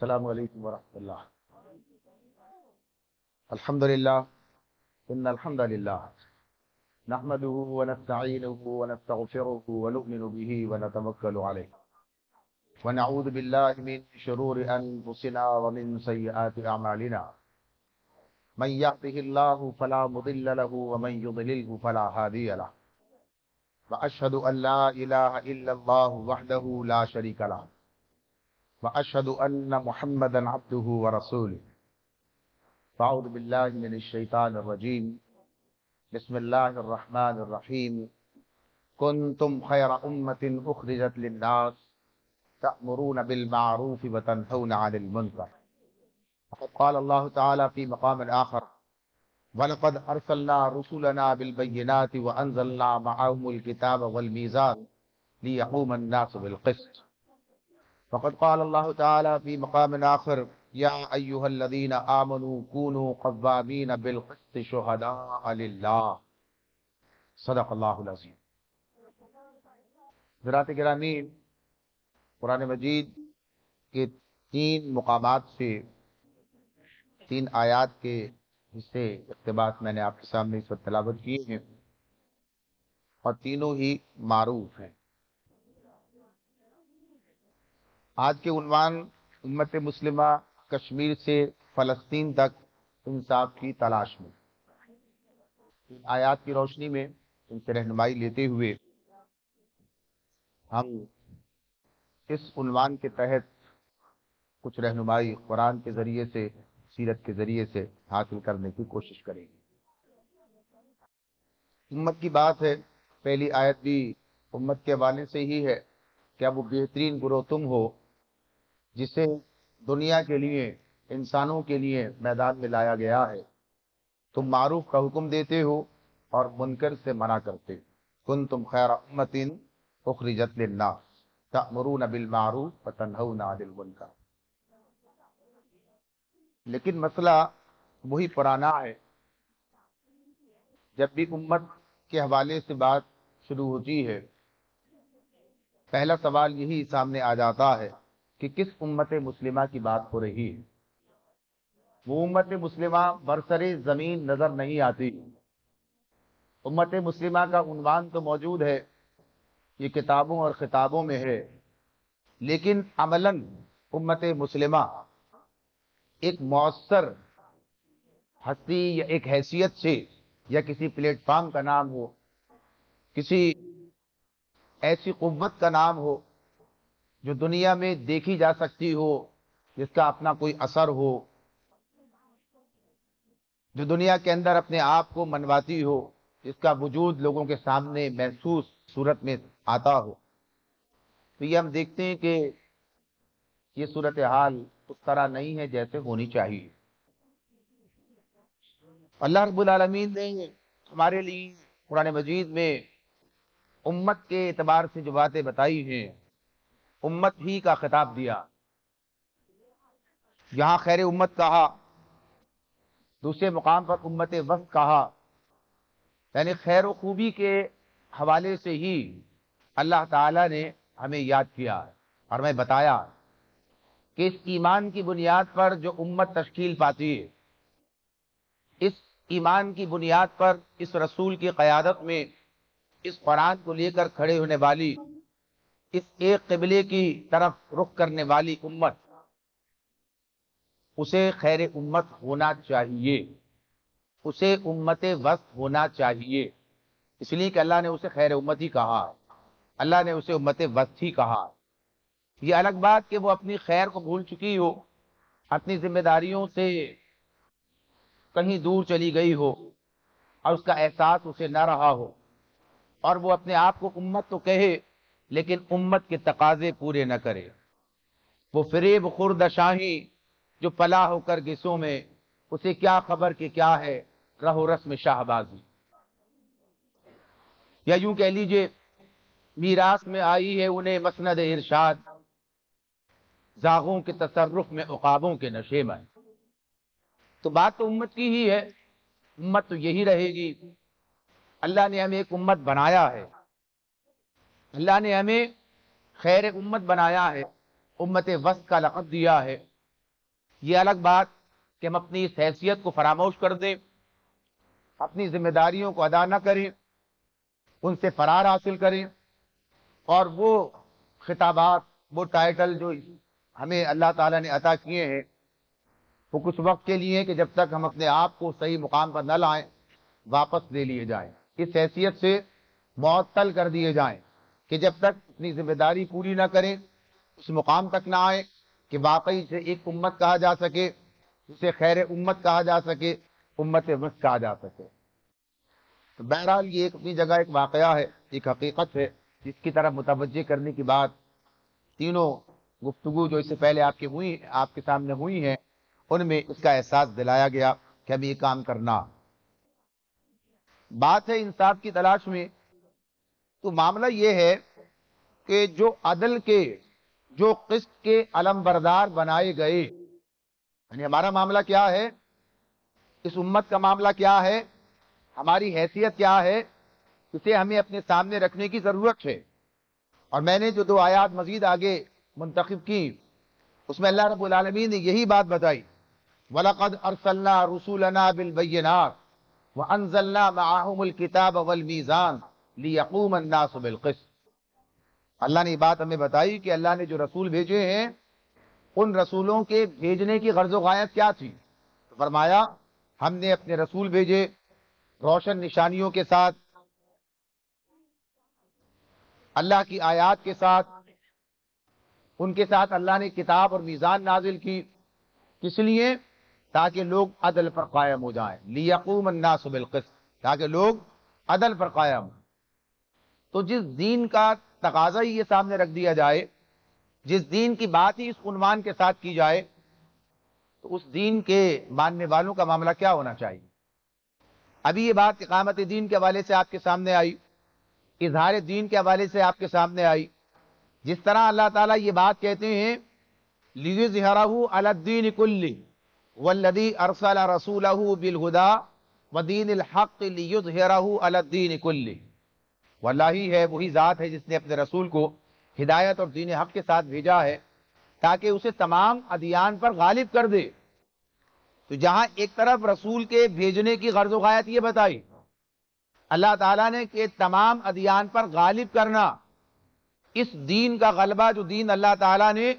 السلام علیکم ورحمۃ اللہ۔ الحمدللہ ان الحمدللہ نحمده ونستعینه ونستغفره ونؤمن به ونتوکل علیہ ونعوذ باللہ من شرور انفسنا ومن سیئات اعمالنا من یهده اللہ فلا مضل له ومن یضلله فلا هادی له واشهد ان لا الہ الا اللہ وحده لا شریک له واشهد ان محمدا عبده ورسوله۔ فاعوذ باللہ من الشیطان الرجیم، بسم اللہ الرحمن الرحیم۔ کنتم خیر امۃ اخرجت للناس تأمرون بالمعروف وتنہون عن المنکر۔ فقد قال اللہ تعالی فی مقام آخر، وَلَقَدْ أَرْسَلْنَا رُسُلَنَا بِالْبَيِّنَاتِ وَأَنزَلْنَا مَعَهُمُ الْكِتَابَ وَالْمِيزَانَ لِيَقُومَ النَّاسُ بِالْقِسْطِ۔ فقد قال اللہ تعالی فی مقام آخر، یا ایہا الذین آمنوا کونوا قوامین بالقسط شہداء للہ۔ صدق اللہ العظیم۔ حضرات گرامی، قرآن مجید کے 3 مقامات سے 3 آیات کے حصے اقتباس میں نے آپ کے سامنے اس وقت تلاوت کیے ہیں، اور تینوں ہی معروف ہیں۔ آج کے عنوان امت مسلمہ کشمیر سے فلسطین تک انصاف کی تلاش میں۔ ان آیات کی روشنی میں ان سے رہنمائی لیتے ہوئے ہم اس عنوان کے تحت کچھ رہنمائی قرآن کے ذریعے سے، سیرت کے ذریعے سے حاصل کرنے کی کوشش کریں گے۔ امت کی بات ہے، پہلی آیت بھی امت کے حوالے سے ہی ہے۔ کیا وہ بہترین گروہ تم ہو جسے دنیا کے لیے، انسانوں کے لیے میدان میں لایا گیا ہے؟ تم معروف کا حکم دیتے ہو اور منکر سے منع کرتے۔ کنتم خیر امۃ اخرجت للناس تأمرون بالمعروف وتنہون عن المنکر۔ لیکن مسئلہ وہی پرانا ہے۔ جب بھی امت کے حوالے سے بات شروع ہوتی ہے، پہلا سوال یہی سامنے آ جاتا ہے کہ کس امت مسلمہ کی بات ہو رہی ہے؟ وہ امت مسلمہ برسر زمین نظر نہیں آتی۔ امت مسلمہ کا عنوان تو موجود ہے، یہ کتابوں اور خطابوں میں ہے، لیکن عملاً امت مسلمہ ایک مؤثر ہستی یا ایک حیثیت سے، یا کسی پلیٹ فارم کا نام ہو، کسی ایسی قوت کا نام ہو جو دنیا میں دیکھی جا سکتی ہو، جس کا اپنا کوئی اثر ہو، جو دنیا کے اندر اپنے آپ کو منواتی ہو، جس کا وجود لوگوں کے سامنے محسوس صورت میں آتا ہو۔ تو یہ ہم دیکھتے ہیں کہ یہ صورتحال اس طرح نہیں ہے جیسے ہونی چاہیے۔ اللہ رب العالمین نے ہمارے لیے قرآن مجید میں امت کے اعتبار سے جو باتیں بتائی ہیں، امت ہی کا خطاب دیا۔ یہاں خیر امت کہا، دوسرے مقام پر امت وسط کہا، یعنی خیر و خوبی کے حوالے سے ہی اللہ تعالی نے ہمیں یاد کیا اور ہمیں بتایا کہ اس ایمان کی بنیاد پر جو امت تشکیل پاتی ہے، اس ایمان کی بنیاد پر اس رسول کی قیادت میں اس قرآن کو لے کر کھڑے ہونے والی، اس ایک قبلے کی طرف رخ کرنے والی امت، اسے خیر امت ہونا چاہیے، اسے امت وسط ہونا چاہیے، اس لیے کہ اللہ نے اسے خیر امت ہی کہا، اللہ نے اسے امت وسط ہی کہا۔ یہ الگ بات کہ وہ اپنی خیر کو بھول چکی ہو، اپنی ذمہ داریوں سے کہیں دور چلی گئی ہو اور اس کا احساس اسے نہ رہا ہو، اور وہ اپنے آپ کو امت تو کہے لیکن امت کے تقاضے پورے نہ کرے۔ وہ فریب خورد شاہی جو پلا ہو کر گسوں میں، اسے کیا خبر کہ کیا ہے رہ و رسم شاہ بازی۔ یا یوں کہہ لیجئے، میراث میں آئی ہے انہیں مسند ارشاد، زاغوں کے تصرف میں عقابوں کے نشے میں۔ تو بات تو امت کی ہی ہے، امت تو یہی رہے گی۔ اللہ نے ہمیں ایک امت بنایا ہے، اللہ نے ہمیں خیر امت بنایا ہے، امت وسط کا لقب دیا ہے، یہ الگ بات کہ ہم اپنی اس حیثیت کو فراموش کر دیں، اپنی ذمہ داریوں کو ادا نہ کریں، ان سے فرار حاصل کریں، اور وہ خطابات، وہ ٹائٹل جو ہمیں اللہ تعالیٰ نے عطا کیے ہیں وہ کچھ وقت کے لیے کہ جب تک ہم اپنے آپ کو صحیح مقام پر نہ لائیں واپس لے لیے جائیں، اس حیثیت سے معطل کر دیے جائیں کہ جب تک اپنی ذمہ داری پوری نہ کریں اس مقام تک نہ آئے کہ واقعی سے ایک امت کہا جا سکے، اسے خیر امت کہا جا سکے، امت وسط کہا جا سکے۔ تو بہرحال یہ ایک اپنی جگہ ایک واقعہ ہے، ایک حقیقت ہے جس کی طرف متوجہ کرنے کی بات تینوں گفتگو جو اس سے پہلے آپ کے سامنے ہوئی ہیں ان میں اس کا احساس دلایا گیا کہ اب یہ کام کرنا بات ہے انصاف کی تلاش میں۔ تو معاملہ یہ ہے کہ جو عدل کے، جو قسط کے علم بردار بنائے گئے، یعنی ہمارا معاملہ کیا ہے، اس امت کا معاملہ کیا ہے، ہماری حیثیت کیا ہے، اسے ہمیں اپنے سامنے رکھنے کی ضرورت ہے۔ اور میں نے جو 2 آیات مزید آگے منتخب کی اس میں اللہ رب العالمین نے یہی بات بتائی، وَلَقَدْ أَرْسَلْنَا رُسُولَنَا بِالْبَيِّنَاتِ وَأَنزَلْنَا مَعَهُمُ الْكِتَابَ وَالْمِيزَانَ لِيَقُومَ النَّاسُ بِالْقِسْطِ۔ اللہ نے یہ بات ہمیں بتائی کہ اللہ نے جو رسول بھیجے ہیں ان رسولوں کے بھیجنے کی غرض و غایت کیا تھی؟ تو فرمایا ہم نے اپنے رسول بھیجے روشن نشانیوں کے ساتھ، اللہ کی آیات کے ساتھ، ان کے ساتھ اللہ نے کتاب اور میزان نازل کی، کس لیے؟ تاکہ لوگ عدل پر قائم ہو جائیں، لیقوم الناس بالقسط، تاکہ لوگ عدل پر قائم ہوں۔ تو جس دین کا تقاضا ہی یہ سامنے رکھ دیا جائے، جس دین کی بات ہی اس عنوان کے ساتھ کی جائے، تو اس دین کے ماننے والوں کا معاملہ کیا ہونا چاہیے؟ ابھی یہ بات اقامت دین کے حوالے سے آپ کے سامنے آئی، اظہار دین کے حوالے سے آپ کے سامنے آئی۔ جس طرح اللہ تعالیٰ یہ بات کہتے ہیں لِيُظْهِرَهُ عَلَى الدِّينِ كُلِّهِ وَالَّذِي أَرْسَلَ رَسُولَهُ بِالْهُدَى وَدِينِ الْحَقِّ لِيُظْهِرَهُ عَلَى الدِّينِ كُلِّهِ۔ واللہ ہے وہی ذات ہے جس نے اپنے رسول کو ہدایت اور دین حق کے ساتھ بھیجا ہے تاکہ اسے تمام ادیان پر غالب کر دے۔ تو جہاں ایک طرف رسول کے بھیجنے کی غرض و غایت یہ بتائی اللہ تعالیٰ نے کہ تمام ادیان پر غالب کرنا، اس دین کا غلبہ جو دین اللہ تعالیٰ نے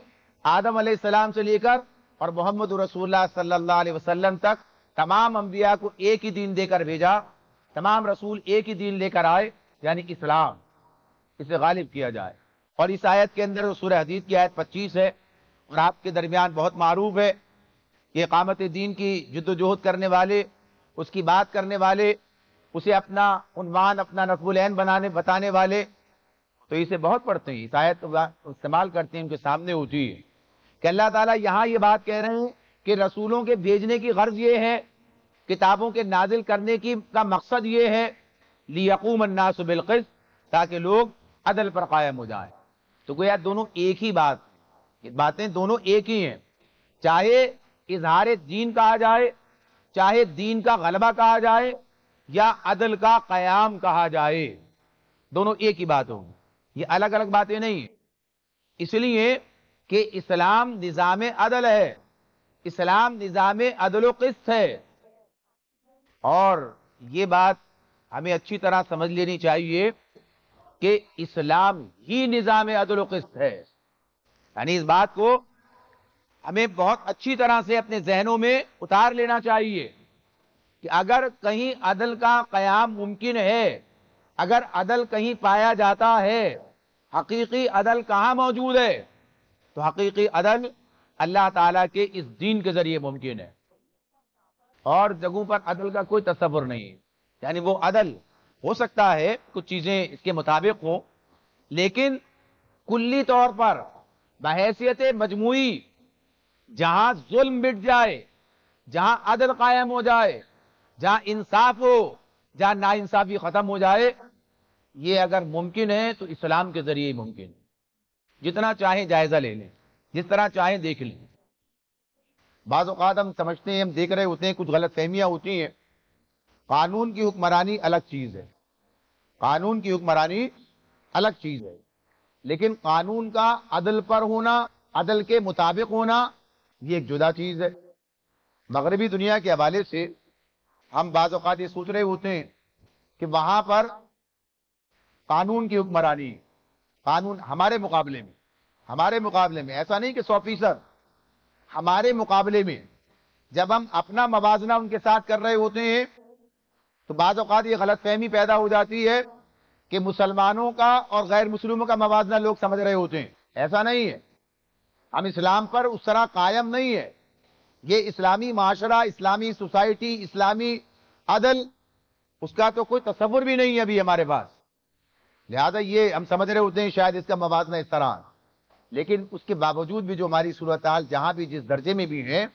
آدم علیہ السلام سے لے کر اور محمد رسول اللہ صلی اللہ علیہ وسلم تک تمام انبیاء کو ایک ہی دین دے کر بھیجا، تمام رسول ایک ہی دین لے کر آئے، یعنی اسلام، اسے غالب کیا جائے۔ اور اس آیت کے اندر سورہ حدید کی آیت 25 ہے اور آپ کے درمیان بہت معروف ہے کہ اقامت دین کی جد و جہد کرنے والے، اس کی بات کرنے والے، اسے اپنا عنوان، اپنا نصب العین بتانے والے تو اسے بہت پڑھتے ہیں، اس آیت استعمال کرتے ہیں، ان کے سامنے ہوتی ہے کہ اللہ تعالیٰ یہاں یہ بات کہہ رہے ہیں کہ رسولوں کے بھیجنے کی غرض یہ ہے، کتابوں کے نازل کرنے کا مقصد یہ ہے لیقوم الناس بالقسط، تاکہ لوگ عدل پر قائم ہو جائیں۔ تو گویا دونوں ایک ہی بات، یہ باتیں دونوں ایک ہی ہیں، چاہے اظہار دین کہا جائے، چاہے دین کا غلبہ کہا جائے یا عدل کا قیام کہا جائے، دونوں ایک ہی بات ہوگی، یہ الگ الگ باتیں نہیں ہیں۔ اس لیے کہ اسلام نظام عدل ہے، اسلام نظام عدل و قسط ہے، اور یہ بات ہمیں اچھی طرح سمجھ لینی چاہیے کہ اسلام ہی نظام عدل و قسط ہے۔ یعنی اس بات کو ہمیں بہت اچھی طرح سے اپنے ذہنوں میں اتار لینا چاہیے کہ اگر کہیں عدل کا قیام ممکن ہے، اگر عدل کہیں پایا جاتا ہے، حقیقی عدل کہاں موجود ہے؟ تو حقیقی عدل اللہ تعالیٰ کے اس دین کے ذریعے ممکن ہے، اور جگہوں پر عدل کا کوئی تصور نہیں ہے۔ یعنی وہ عدل ہو سکتا ہے کچھ چیزیں اس کے مطابق ہوں، لیکن کلی طور پر بحیثیت مجموعی جہاں ظلم مٹ جائے، جہاں عدل قائم ہو جائے، جہاں انصاف ہو، جہاں ناانصافی ختم ہو جائے، یہ اگر ممکن ہے تو اسلام کے ذریعے ہی ممکن ہے۔ جتنا چاہیں جائزہ لے لیں، جس طرح چاہیں دیکھ لیں۔ بعض اوقات ہم سمجھتے ہیں، ہم دیکھ رہے ہوتے ہیں، کچھ غلط فہمیاں ہوتی ہیں، قانون کی حکمرانی الگ چیز ہے، قانون کی حکمرانی الگ چیز ہے، لیکن قانون کا عدل پر ہونا، عدل کے مطابق ہونا، یہ ایک جدا چیز ہے۔ مغربی دنیا کے حوالے سے ہم بعض اوقات یہ سوچ رہے ہوتے ہیں کہ وہاں پر قانون کی حکمرانی، قانون ہمارے مقابلے میں ایسا نہیں کہ 100%، ہمارے مقابلے میں جب ہم اپنا موازنہ ان کے ساتھ کر رہے ہوتے ہیں تو بعض اوقات یہ غلط فہمی پیدا ہو جاتی ہے کہ مسلمانوں کا اور غیر مسلموں کا موازنہ لوگ سمجھ رہے ہوتے ہیں۔ ایسا نہیں ہے، ہم اسلام پر اس طرح قائم نہیں ہے۔ یہ اسلامی معاشرہ، اسلامی سوسائٹی، اسلامی عدل، اس کا تو کوئی تصور بھی نہیں ہے ابھی ہمارے پاس، لہذا یہ ہم سمجھ رہے ہوتے ہیں شاید اس کا موازنہ اس طرح، لیکن اس کے باوجود بھی جو ہماری صورتحال جہاں بھی جس درجے میں بھی ہے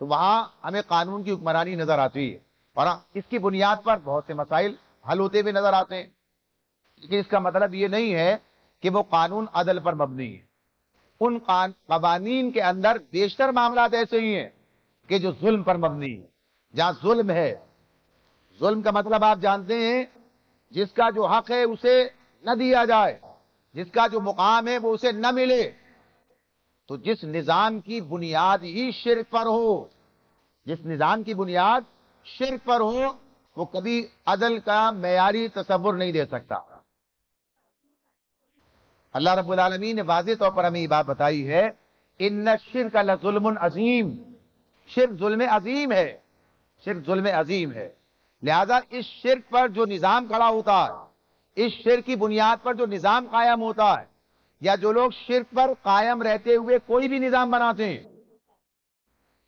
تو وہاں ہمیں قانون کی حکمرانی نظر آتی ہے، اور اس کی بنیاد پر بہت سے مسائل حل ہوتے ہوئے نظر آتے ہیں، لیکن اس کا مطلب یہ نہیں ہے کہ وہ قانون عدل پر مبنی ہے۔ ان قوانین کے اندر بیشتر معاملات ایسے ہی ہیں کہ جو ظلم پر مبنی ہے۔ جہاں ظلم ہے، ظلم کا مطلب آپ جانتے ہیں جس کا جو حق ہے اسے نہ دیا جائے، جس کا جو مقام ہے وہ اسے نہ ملے، تو جس نظام کی بنیاد ہی شرک پر ہو، جس نظام کی بنیاد شرک پر ہو، وہ کبھی عدل کا معیاری تصور نہیں دے سکتا۔ اللہ رب العالمین نے واضح طور پر ہمیں یہ بات بتائی ہے، ان الشرک لظلم عظیم، شرک ظلم عظیم ہے، شرک ظلم عظیم ہے۔ لہذا اس شرک پر جو نظام کھڑا ہوتا ہے، اس شرک کی بنیاد پر جو نظام قائم ہوتا ہے، یا جو لوگ شرک پر قائم رہتے ہوئے کوئی بھی نظام بناتے ہیں،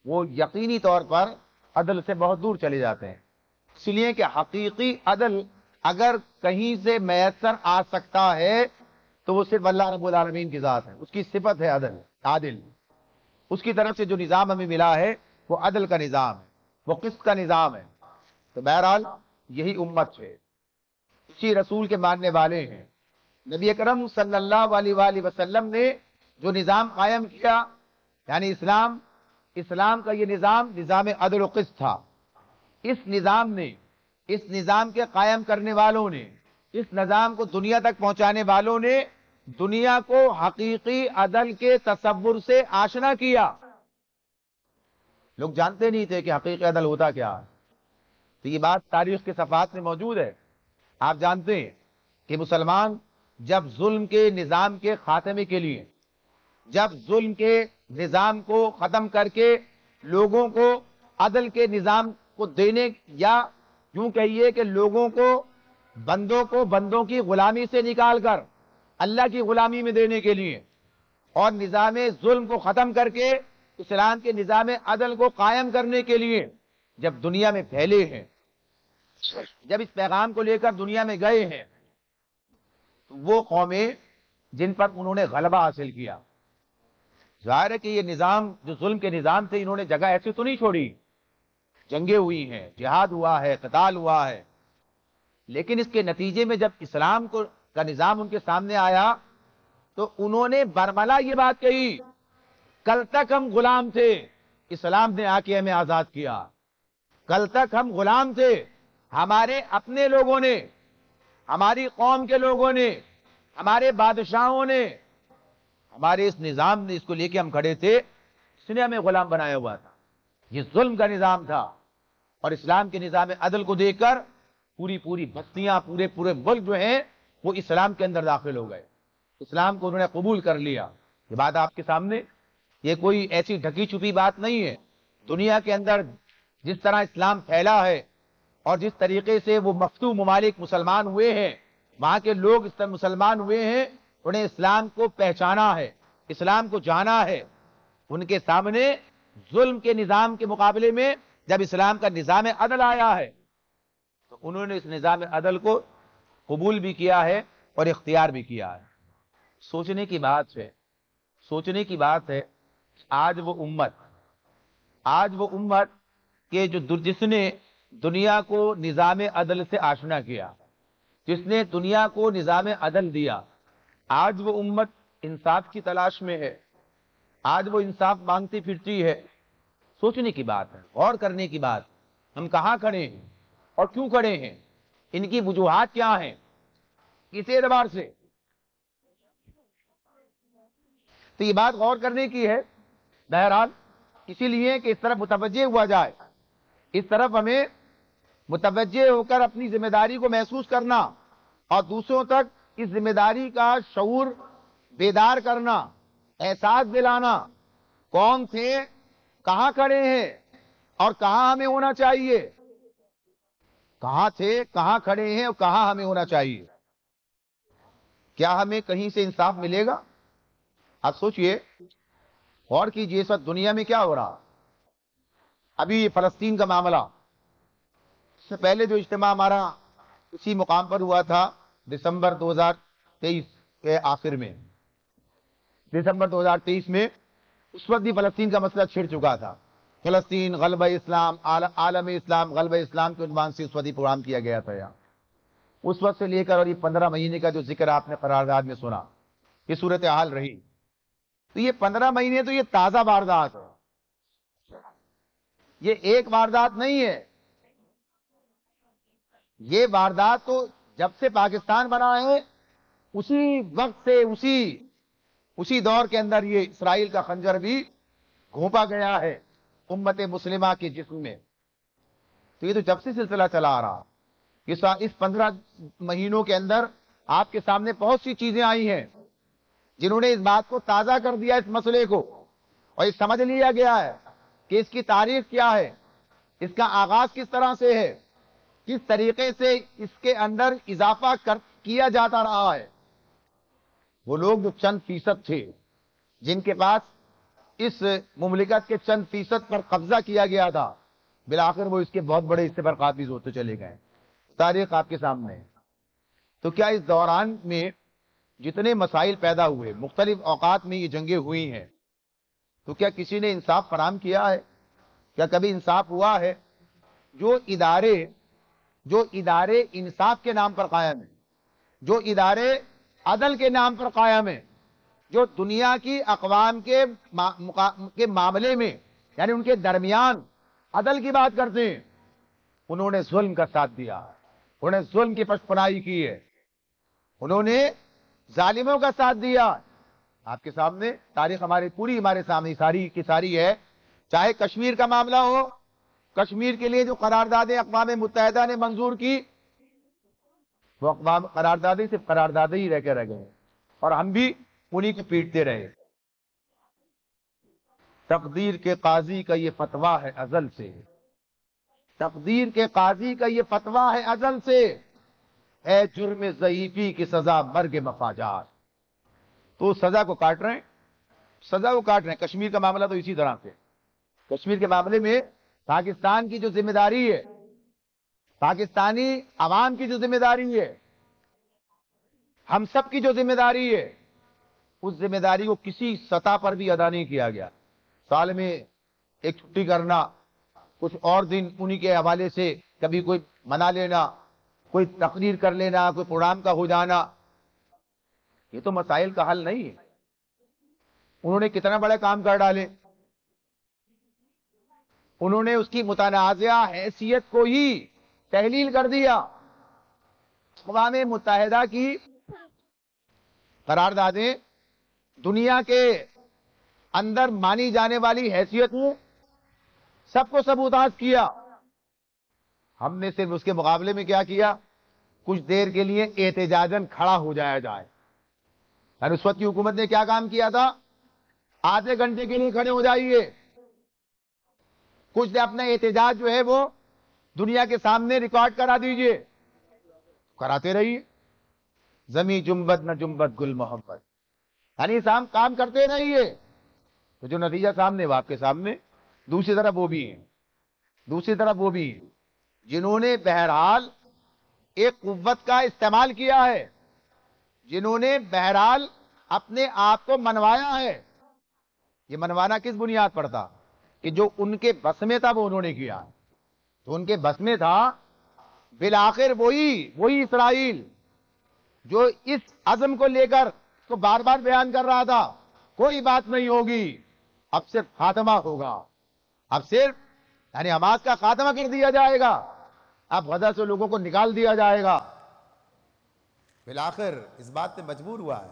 وہ یقینی طور پر عدل سے بہت دور چلے جاتے ہیں۔ اس لیے کہ حقیقی عدل اگر کہیں سے میسر آ سکتا ہے تو وہ صرف اللہ رب العالمین کی ذات ہے، اس کی صفت ہے عادل، اس کی طرف سے جو نظام ہمیں ملا ہے وہ عدل کا نظام ہے، وہ قسط کا نظام ہے۔ تو بہرحال یہی امت ہے، اسی رسول کے ماننے والے ہیں۔ نبی اکرم صلی اللہ علیہ وآلہ وسلم نے جو نظام قائم کیا، یعنی اسلام کا یہ نظام عدل و قسط تھا۔ اس نظام کے قائم کرنے والوں نے، اس نظام کو دنیا تک پہنچانے والوں نے دنیا کو حقیقی عدل کے تصور سے آشنا کیا۔ لوگ جانتے نہیں تھے کہ حقیقی عدل ہوتا کیا ہے، تو یہ بات تاریخ کے صفحات میں موجود ہے۔ آپ جانتے ہیں کہ مسلمان جب ظلم کے نظام کے خاتمے کے لیے، جب ظلم کے نظام کو ختم کر کے لوگوں کو عدل کے نظام کو دینے، یا یوں کہیے کہ لوگوں کو بندوں کی غلامی سے نکال کر اللہ کی غلامی میں دینے کے لیے، اور نظام ظلم کو ختم کر کے اسلام کے نظام عدل کو قائم کرنے کے لیے جب دنیا میں پھیلے ہیں، جب اس پیغام کو لے کر دنیا میں گئے ہیں، تو وہ قومیں جن پر انہوں نے غلبہ حاصل کیا، ظاہر ہے کہ یہ نظام جو ظلم کے نظام تھے، انہوں نے جگہ ایسی تو نہیں چھوڑی، جنگیں ہوئی ہیں، جہاد ہوا ہے، قتال ہوا ہے، لیکن اس کے نتیجے میں جب اسلام کا نظام ان کے سامنے آیا تو انہوں نے برملا یہ بات کہی، کل تک ہم غلام تھے، اسلام نے آ کے ہمیں آزاد کیا۔ کل تک ہم غلام تھے، ہمارے اپنے لوگوں نے، ہماری قوم کے لوگوں نے، ہمارے بادشاہوں نے، ہمارے اس نظام نے، اس کو لے کے ہم کھڑے تھے، اس نے ہمیں غلام بنایا ہوا تھا۔ یہ ظلم کا نظام تھا، اور اسلام کے نظام عدل کو دیکھ کر پوری بستیاں، پورے ملک جو ہیں وہ اسلام کے اندر داخل ہو گئے، اسلام کو انہوں نے قبول کر لیا۔ یہ بات آپ کے سامنے، یہ کوئی ایسی ڈھکی چھپی بات نہیں ہے۔ دنیا کے اندر جس طرح اسلام پھیلا ہے اور جس طریقے سے وہ مفتوح ممالک مسلمان ہوئے ہیں، وہاں کے لوگ اس طرح مسلمان ہوئے ہیں، انہیں اسلام کو پہچانا ہے، اسلام کو جانا ہے، ان کے سامنے ظلم کے نظام کے مقابلے میں جب اسلام کا نظام عدل آیا ہے تو انہوں نے اس نظام عدل کو قبول بھی کیا ہے اور اختیار بھی کیا ہے۔ سوچنے کی بات ہے آج وہ امت کہ جس نے دنیا کو نظام عدل سے آشنا کیا، جس نے دنیا کو نظام عدل دیا، آج وہ امت انصاف کی تلاش میں ہے، آج وہ انصاف مانگتی پھرتی ہے۔ سوچنے کی بات ہے، غور کرنے کی بات، ہم کہاں کھڑے ہیں اور کیوں کھڑے ہیں، ان کی وجوہات کیا ہیں، کس اعتبار سے، تو یہ بات غور کرنے کی ہے۔ بہرحال اسی لیے کہ اس طرف متوجہ ہوا جائے، اس طرف ہمیں متوجہ ہو کر اپنی ذمہ داری کو محسوس کرنا اور دوسروں تک اس ذمہ داری کا شعور بیدار کرنا، احساس دلانا، کون تھے، کہاں کھڑے ہیں اور کہاں ہمیں ہونا چاہیے، کہاں تھے، کہاں کھڑے ہیں اور کہاں ہمیں ہونا چاہیے۔ کیا ہمیں کہیں سے انصاف ملے گا؟ آپ سوچئے، غور کیجئے، اس وقت دنیا میں کیا ہو رہا۔ ابھی یہ فلسطین کا معاملہ، اس سے پہلے جو اجتماع ہمارا اسی مقام پر ہوا تھا دسمبر 2023 کے آخر میں، دسمبر 2023 میں، اس وقت بھی فلسطین کا مسئلہ چھڑ چکا تھا۔ فلسطین غلبہ اسلام، عالم اسلام غلبہ اسلام کے عنوان سے اس وقت پروگرام کیا گیا تھا یہاں۔ اس وقت سے لے کر اور یہ 15 مہینے کا جو ذکر آپ نے قرارداد میں سنا، یہ صورتحال رہی۔ تو یہ 15 مہینے تو یہ تازہ واردات ہے، یہ ایک واردات نہیں ہے۔ یہ واردات تو جب سے پاکستان بنا ہے اسی وقت سے، اسی دور کے اندر یہ اسرائیل کا خنجر بھی گھونپا گیا ہے امت مسلمہ کے جسم میں۔ تو یہ تو جب سے سلسلہ چلا آ رہا، اس 15 مہینوں کے اندر آپ کے سامنے بہت سی چیزیں آئی ہیں جنہوں نے اس بات کو تازہ کر دیا، اس مسئلے کو، اور یہ سمجھ لیا گیا ہے کہ اس کی تاریخ کیا ہے، اس کا آغاز کس طرح سے ہے، کس طریقے سے اس کے اندر اضافہ کیا جاتا رہا ہے۔ وہ لوگ جو چند فیصد تھے، جن کے پاس اس مملکت کے چند فیصد پر قبضہ کیا گیا تھا، بالآخر وہ اس کے بہت بڑے حصے پر قابض ہوتے چلے گئے۔ تاریخ آپ کے سامنے ہے۔ تو کیا اس دوران میں جتنے مسائل پیدا ہوئے، مختلف اوقات میں یہ جنگیں ہوئی ہیں، تو کیا کسی نے انصاف فراہم کیا ہے؟ کیا کبھی انصاف ہوا ہے؟ جو ادارے انصاف کے نام پر قائم ہیں، جو ادارے عدل کے نام پر قائم ہیں، جو دنیا کی اقوام کے معاملے میں، یعنی ان کے درمیان عدل کی بات کرتے ہیں، انہوں نے ظلم کا ساتھ دیا، انہوں نے ظلم کی پشپنائی کی ہے، انہوں نے ظالموں کا ساتھ دیا۔ آپ کے سامنے تاریخ ہمارے سامنے ساری کی ساری ہے۔ چاہے کشمیر کا معاملہ ہو، کشمیر کے لیے جو قراردادیں اقوام متحدہ نے منظور کی، وہ اقوام قراردادیں صرف قراردادیں ہی رہ گئے، اور ہم بھی انہی کو پیٹتے رہے۔ تقدیر کے قاضی کا یہ فتویٰ ہے ازل سے، تقدیر کے قاضی کا یہ فتویٰ ہے ازل سے، اے جرم ضعیفی کی سزا مرگ مفاجات۔ تو سزا کو کاٹ رہے ہیں، کشمیر کا معاملہ تو اسی طرح سے۔ کشمیر کے معاملے میں پاکستان کی جو ذمہ داری ہے، پاکستانی عوام کی جو ذمہ داری ہے، ہم سب کی جو ذمہ داری ہے، اس ذمہ داری کو کسی سطح پر بھی ادا نہیں کیا گیا۔ سال میں ایک چھٹی کرنا، کچھ اور دن انہی کے حوالے سے کبھی کوئی منا لینا، کوئی تقریر کر لینا، کوئی پروگرام کا ہو جانا، یہ تو مسائل کا حل نہیں ہے۔ انہوں نے کتنا بڑے کام کر ڈالے، انہوں نے اس کی متنازعہ حیثیت کو ہی تحلیل کر دیا۔ اقوام متحدہ کی قراردادیں دنیا کے اندر مانی جانے والی حیثیت میں سب کو سبوتاژ کیا۔ ہم نے صرف اس کے مقابلے میں کیا کیا؟ کچھ دیر کے لیے احتجاجاً کھڑا ہو جائے۔ یعنی اس وقت کی حکومت نے کیا کام کیا تھا؟ آدھے گھنٹے کے لیے کھڑے ہو جائیے، کچھ اپنا احتجاج جو ہے وہ دنیا کے سامنے ریکارڈ کرا دیجئے، کراتے رہیے۔ زمیں جنبت نہ جنبت گل محبت، یعنی کام کرتے رہیے، تو جو نتیجہ سامنے وہ آپ کے سامنے۔ دوسری طرف وہ بھی ہیں جنہوں نے بہرحال ایک قوت کا استعمال کیا ہے، جنہوں نے بہرحال اپنے آپ کو منوایا ہے۔ یہ منوانا کس بنیاد پر تھا؟ کہ جو ان کے بس میں تھا وہ انہوں نے کیا۔ تو ان کے بس میں تھا بالآخر وہی اسرائیل جو اس عزم کو لے کر تو بار بار بیان کر رہا تھا، کوئی بات نہیں ہوگی، اب صرف خاتمہ ہوگا، اب صرف یعنی حماس کا خاتمہ کر دیا جائے گا، اب غزہ سے لوگوں کو نکال دیا جائے گا۔ بالآخر اس بات پہ مجبور ہوا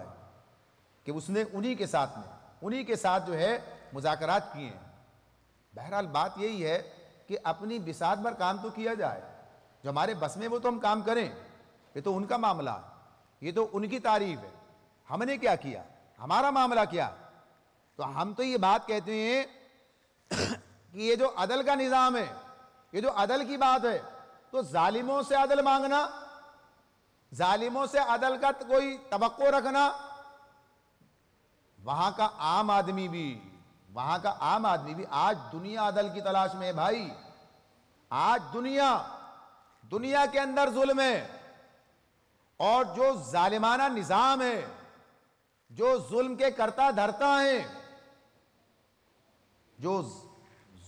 ہے کہ اس نے انہی کے ساتھ میں انہی کے ساتھ جو ہے مذاکرات کیے ہیں۔ بہرحال بات یہی ہے کہ اپنی بساط پر کام تو کیا جائے، جو ہمارے بس میں وہ تو ہم کام کریں، یہ تو ان کا معاملہ ہے، یہ تو ان کی تعریف ہے، ہم نے کیا کیا، ہمارا معاملہ کیا؟ تو ہم تو یہ بات کہتے ہیں کہ یہ جو عدل کا نظام ہے، یہ جو عدل کی بات ہے، تو ظالموں سے عدل مانگنا، ظالموں سے عدل کا کوئی توقع رکھنا، وہاں کا عام آدمی بھی آج دنیا عدل کی تلاش میں ہے بھائی۔ آج دنیا کے اندر ظلم ہے، اور جو ظالمانہ نظام ہے، جو ظلم کے کرتا دھرتا ہیں، جو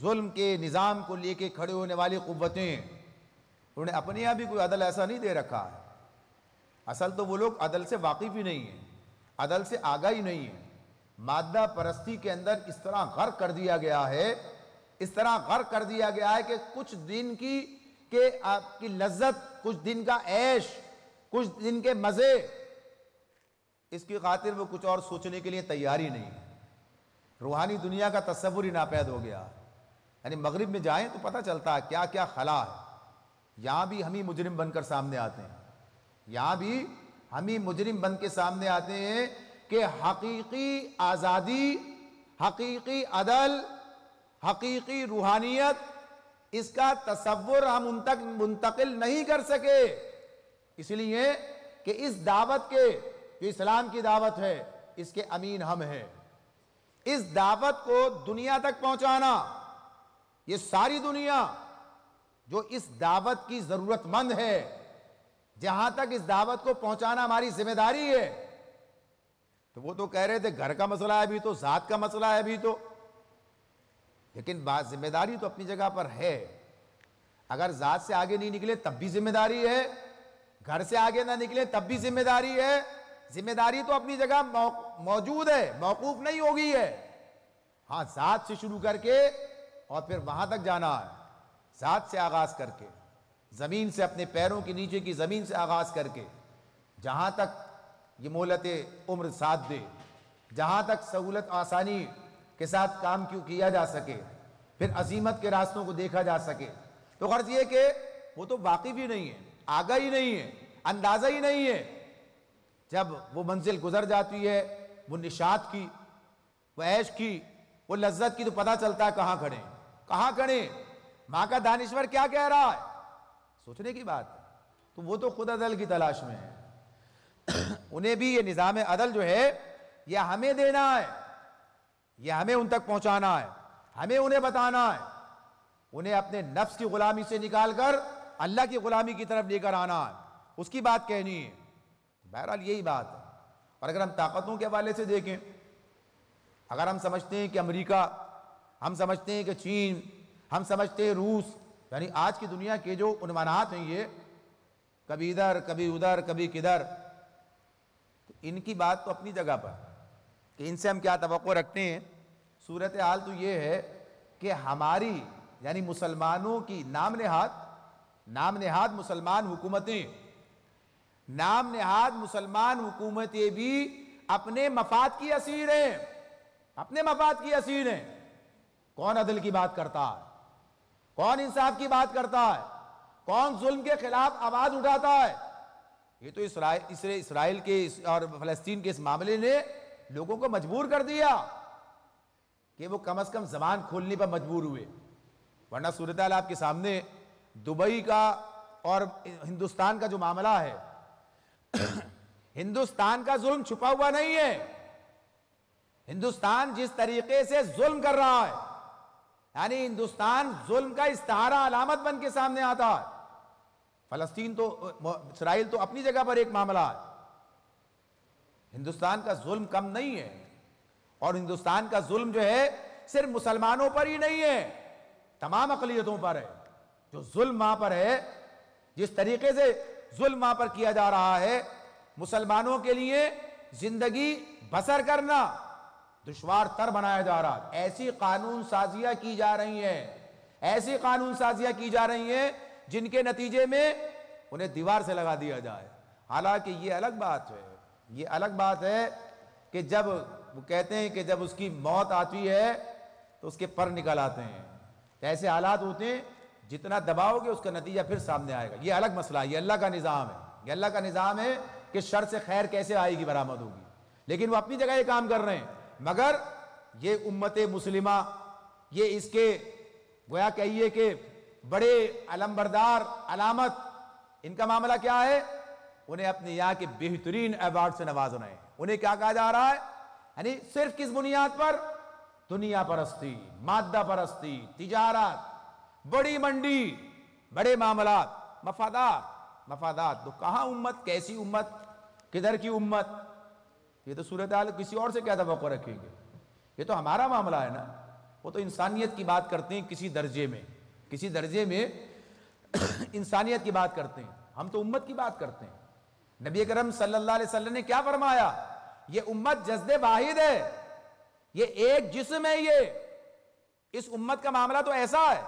ظلم کے نظام کو لے کے کھڑے ہونے والی قوتیں، انہوں نے اپنے یہاں بھی کوئی عدل ایسا نہیں دے رکھا ہے۔ اصل تو وہ لوگ عدل سے واقف ہی نہیں ہیں، عدل سے آگاہ ہی نہیں ہیں۔ مادہ پرستی کے اندر اس طرح غرق کر دیا گیا ہے، اس طرح غرق کر دیا گیا ہے کہ کچھ دن کی لذت، کچھ دن کا عیش، کچھ دن کے مزے، اس کی خاطر وہ کچھ اور سوچنے کے لیے تیار ہی نہیں ہے۔ روحانی دنیا کا تصور ہی ناپید ہو گیا۔ یعنی مغرب میں جائیں تو پتہ چلتا ہے کیا کیا خلا ہے۔ یہاں بھی ہم ہی مجرم بن کر سامنے آتے ہیں، یہاں بھی ہم ہی مجرم بن کے سامنے آتے ہیں کہ حقیقی آزادی، حقیقی عدل، حقیقی روحانیت، اس کا تصور ہم ان تک منتقل نہیں کر سکے، اس لیے کہ اس دعوت کے، جو اسلام کی دعوت ہے، اس کے امین ہم ہیں۔ اس دعوت کو دنیا تک پہنچانا، یہ ساری دنیا جو اس دعوت کی ضرورت مند ہے، جہاں تک اس دعوت کو پہنچانا ہماری ذمہ داری ہے۔ تو وہ تو کہہ رہے تھے گھر کا مسئلہ ہے ابھی تو، ذات کا مسئلہ ہے ابھی تو، لیکن بات ذمہ داری تو اپنی جگہ پر ہے۔ اگر ذات سے آگے نہیں نکلے تب بھی ذمہ داری ہے، گھر سے آگے نہ نکلے تب بھی ذمہ داری ہے۔ ذمہ داری تو اپنی جگہ موجود ہے، موقوف نہیں ہوگی ہے۔ ہاں، ذات سے شروع کر کے اور پھر وہاں تک جانا ہے، ذات سے آغاز کر کے، زمین سے، اپنے پیروں کے نیچے کی زمین سے آغاز کر کے، جہاں تک یہ مہلت عمر ساتھ دے، جہاں تک سہولت آسانی کے ساتھ کام کیا جا سکے، پھر عظیمت کے راستوں کو دیکھا جا سکے۔ تو غرض یہ کہ وہ تو واقف ہی نہیں ہے، آگاہ ہی نہیں ہے، اندازہ ہی نہیں ہے۔ جب وہ منزل گزر جاتی ہے، وہ نشاط کی، وہ عیش کی، وہ لذت کی، تو پتہ چلتا ہے کہاں کھڑے ہیں، کہاں کھڑے ہیں، ماں کا دانشور کیا کہہ رہا ہے، سوچنے کی بات ہے۔ تو وہ تو خود عدل کی تلاش میں ہے۔ انہیں بھی یہ نظام عدل جو ہے یہ ہمیں دینا ہے، یہ ہمیں ان تک پہنچانا ہے، ہمیں انہیں بتانا ہے، انہیں اپنے نفس کی غلامی سے نکال کر اللہ کی غلامی کی طرف لے کر آنا ہے، اس کی بات کہنی ہے۔ بہرحال یہی بات ہے۔ اور اگر ہم طاقتوں کے حوالے سے دیکھیں، اگر ہم سمجھتے ہیں کہ امریکہ، ہم سمجھتے ہیں کہ چین، ہم سمجھتے ہیں روس، یعنی آج کی دنیا کے جو عنوانات ہیں، یہ کبھی ادھر کبھی ادھر کبھی کدھر، تو ان کی بات تو اپنی جگہ پر کہ ان سے ہم کیا توقع رکھتے ہیں۔ صورتحال تو یہ ہے کہ ہماری، یعنی مسلمانوں کی نام نہاد مسلمان حکومتیں، نام نہاد مسلمان حکومتیں بھی اپنے مفاد کی اسیر ہیں، اپنے مفاد کی اسیر ہیں۔ کون عدل کی بات کرتا ہے، کون انصاف کی بات کرتا ہے، کون ظلم کے خلاف آواز اٹھاتا ہے؟ یہ تو اسرائیل کے اور فلسطین کے اس معاملے نے لوگوں کو مجبور کر دیا کہ وہ کم از کم زبان کھولنے پر مجبور ہوئے، ورنہ صورتحال آپ کے سامنے دبئی کا اور ہندوستان کا جو معاملہ ہے، ہندوستان کا ظلم چھپا ہوا نہیں ہے۔ ہندوستان جس طریقے سے ظلم کر رہا ہے، یعنی ہندوستان ظلم کا استعارہ علامت بن کے سامنے آتا ہے۔ فلسطین تو، اسرائیل تو اپنی جگہ پر ایک معاملہ ہے، ہندوستان کا ظلم کم نہیں ہے۔ اور ہندوستان کا ظلم جو ہے صرف مسلمانوں پر ہی نہیں ہے، تمام اقلیتوں پر ہے۔ جو ظلم وہاں پر ہے، جس طریقے سے ظلم وہاں پر کیا جا رہا ہے، مسلمانوں کے لیے زندگی بسر کرنا دشوار تر بنایا جا رہا ہے۔ ایسی قانون سازیاں کی جا رہی ہیں، ایسی قانون سازیاں کی جا رہی ہیں جن کے نتیجے میں انہیں دیوار سے لگا دیا جائے۔ حالانکہ یہ الگ بات ہے، یہ الگ بات ہے کہ جب وہ کہتے ہیں کہ جب اس کی موت آتی ہے تو اس کے پر نکل آتے ہیں. ایسے حالات ہوتے ہیں جتنا دباؤ گے اس کا نتیجہ پھر سامنے آئے گا. یہ الگ مسئلہ ہے, یہ اللہ کا نظام ہے. یہ اللہ کا نظام ہے کہ شر سے خیر کیسے آئے گی, برآمد ہوگی. لیکن وہ اپنی جگہ یہ کام کر رہے ہیں. مگر یہ امت مسلمہ, یہ اس کے گویا کہیے کہ بڑے علمبردار علامت, ان کا معاملہ کیا ہے؟ انہیں اپنے یہاں کے بہترین ایوارڈ سے نوازنا ہے. انہیں کیا کہا جا رہا ہے؟ یعنی صرف کس بنیاد پر؟ دنیا پرستی, مادہ پرستی, تجارت, بڑی منڈی, بڑے معاملات, مفادات. تو کہاں امت, کیسی امت, کدھر کی امت؟ یہ تو صورتحال کسی اور سے کیا توقع رکھیں گے؟ یہ تو ہمارا معاملہ ہے نا. وہ تو انسانیت کی بات کرتے ہیں کسی درجے میں انسانیت کی بات کرتے ہیں. ہم تو امت کی بات کرتے ہیں. نبی اکرم صلی اللہ علیہ وسلم نے کیا فرمایا؟ یہ امت جسد واحد ہے, یہ ایک جسم ہے. یہ اس امت کا معاملہ تو ایسا ہے,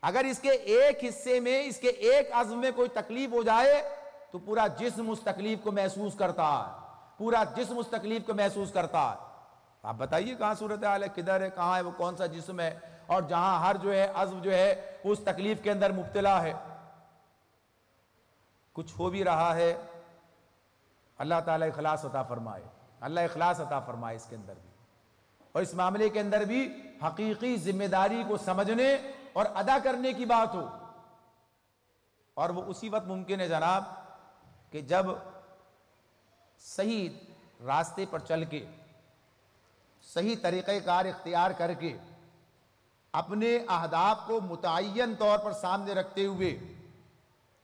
اگر اس کے ایک حصے میں, اس کے ایک عضو میں کوئی تکلیف ہو جائے تو پورا جسم اس تکلیف کو محسوس کرتا ہے, پورا جسم اس تکلیف کو محسوس کرتا ہے. آپ بتائیے کہاں صورتحال ہے, کدھر ہے, کہاں ہے, وہ کون سا جسم ہے, اور جہاں ہر جو ہے عضو جو ہے اس تکلیف کے اندر مبتلا ہے. کچھ ہو بھی رہا ہے, اللہ تعالیٰ اخلاص عطا فرمائے, اللہ اخلاص عطا فرمائے اس کے اندر بھی, اور اس معاملے کے اندر بھی حقیقی ذمہ داری کو سمجھنے اور ادا کرنے کی بات ہو. اور وہ اسی وقت ممکن ہے جناب کہ جب صحیح راستے پر چل کے, صحیح طریقہ کار اختیار کر کے, اپنے اہداف کو متعین طور پر سامنے رکھتے ہوئے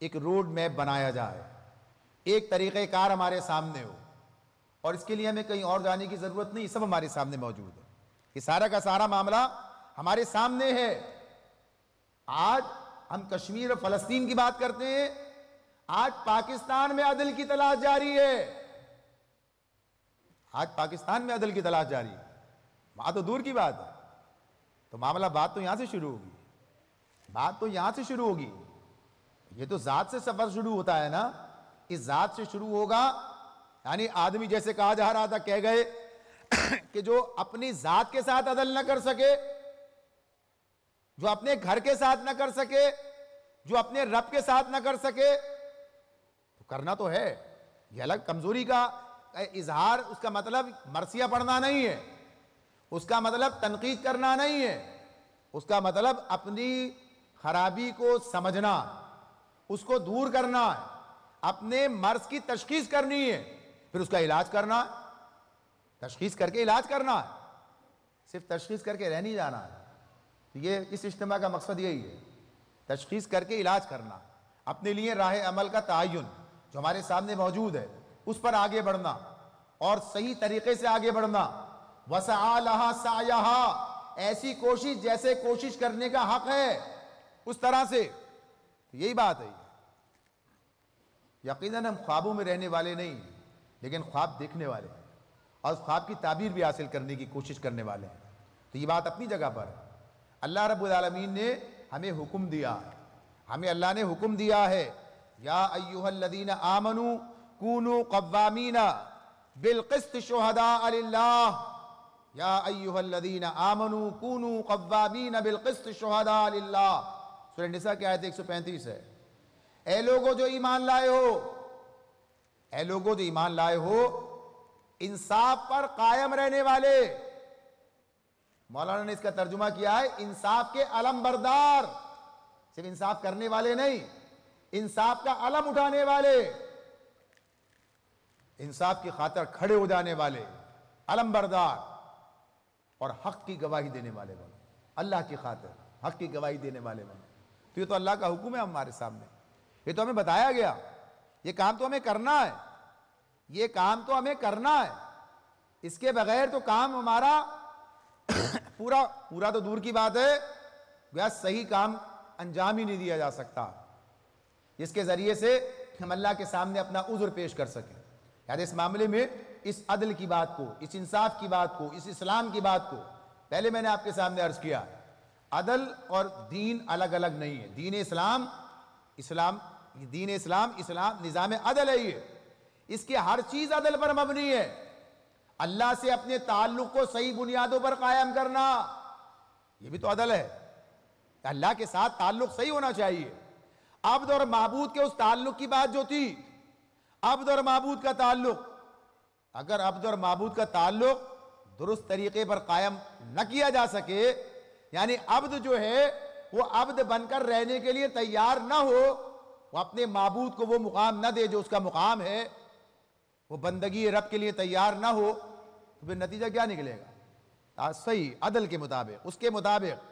ایک روڈ میپ بنایا جائے, ایک طریقہ کار ہمارے سامنے ہو. اور اس کے لیے ہمیں کہیں اور جانے کی ضرورت نہیں, سب ہمارے سامنے موجود ہے. یہ سارا کا سارا معاملہ ہمارے سامنے ہے. آج ہم کشمیر اور فلسطین کی بات کرتے ہیں, آج پاکستان میں عدل کی تلاش جاری ہے. آج پاکستان میں عدل کی تلاش جاری ہے, وہاں تو دور کی بات ہے. تو معاملہ بات تو یہاں سے شروع ہوگی, بات تو یہاں سے شروع ہوگی. یہ تو ذات سے سفر شروع ہوتا ہے نا, اس ذات سے شروع ہوگا. یعنی آدمی جیسے کہا جا رہا تھا, کہہ گئے کہ جو اپنی ذات کے ساتھ عدل نہ کر سکے, جو اپنے گھر کے ساتھ نہ کر سکے, جو اپنے رب کے ساتھ نہ کر سکے, تو کرنا تو ہے. یہ الگ کمزوری کا اظہار, اس کا مطلب مرثیہ پڑھنا نہیں ہے, اس کا مطلب تنقید کرنا نہیں ہے, اس کا مطلب اپنی خرابی کو سمجھنا, اس کو دور کرنا ہے, اپنے مرض کی تشخیص کرنی ہے, پھر اس کا علاج کرنا ہے. تشخیص کر کے علاج کرنا ہے, صرف تشخیص کر کے رہ نہیں جانا ہے. تو یہ اس اجتماع کا مقصد یہی ہے, تشخیص کر کے علاج کرنا, اپنے لیے راہ عمل کا تعین جو ہمارے سامنے موجود ہے اس پر آگے بڑھنا, اور صحیح طریقے سے آگے بڑھنا. وسعی لہا سعیہا, ایسی کوشش جیسے کوشش کرنے کا حق ہے اس طرح سے. یہی بات ہے. یقیناً ہم خوابوں میں رہنے والے نہیں ہیں, لیکن خواب دیکھنے والے ہیں, اور اس خواب کی تعبیر بھی حاصل کرنے کی کوشش کرنے والے ہیں. تو یہ بات اپنی جگہ پر ہے. اللہ رب العالمین نے ہمیں حکم دیا ہے, ہمیں اللہ نے حکم دیا ہے, یا ایھا الذین آمنوا کونوا قوامین بالقسط شہداء للہ, یا ایھا الذین آمنوا کونوا قوامین بالقسط شہداء للہ. سورہ نساء کی آیت 135 ہے. اے لوگوں جو ایمان لائے ہو, اے لوگوں جو ایمان لائے ہو, انصاف پر قائم رہنے والے. مولانا نے اس کا ترجمہ کیا ہے انصاف کے علم بردار, صرف انصاف کرنے والے نہیں, انصاف کا علم اٹھانے والے, انصاف کی خاطر کھڑے ہو جانے والے, علم بردار, اور حق کی گواہی دینے والے بنو, اللہ کی خاطر حق کی گواہی دینے والے بنو. تو یہ تو اللہ کا حکم ہے ہمارے سامنے, یہ تو ہمیں بتایا گیا, یہ کام تو ہمیں کرنا ہے, یہ کام تو ہمیں کرنا ہے. اس کے بغیر تو کام ہمارا پورا تو دور کی بات ہے, گویا صحیح کام انجام ہی نہیں دیا جا سکتا جس کے ذریعے سے ہم اللہ کے سامنے اپنا عذر پیش کر سکیں. یعنی اس معاملے میں اس عدل کی بات کو, اس انصاف کی بات کو, اس اسلام کی بات کو پہلے میں نے آپ کے سامنے عرض کیا, عدل اور دین الگ الگ نہیں ہے. دین اسلام نظام عدل ہے. یہ اس کی ہر چیز عدل پر مبنی ہے. اللہ سے اپنے تعلق کو صحیح بنیادوں پر قائم کرنا، یہ بھی تو عدل ہے۔ اللہ کے ساتھ تعلق صحیح ہونا چاہیے۔ عبد اور معبود کے اس تعلق کی بات جو تھی، عبد اور معبود کا تعلق، اگر عبد اور معبود کا تعلق درست طریقے پر قائم نہ کیا جا سکے، یعنی عبد جو ہے وہ عبد بن کر رہنے کے لیے تیار نہ ہو، وہ اپنے معبود کو وہ مقام نہ دے جو اس کا مقام ہے، وہ بندگی رب کے لیے تیار نہ ہو، تو پھر نتیجہ کیا نکلے گا؟ صحیح عدل کے مطابق، اس کے مطابق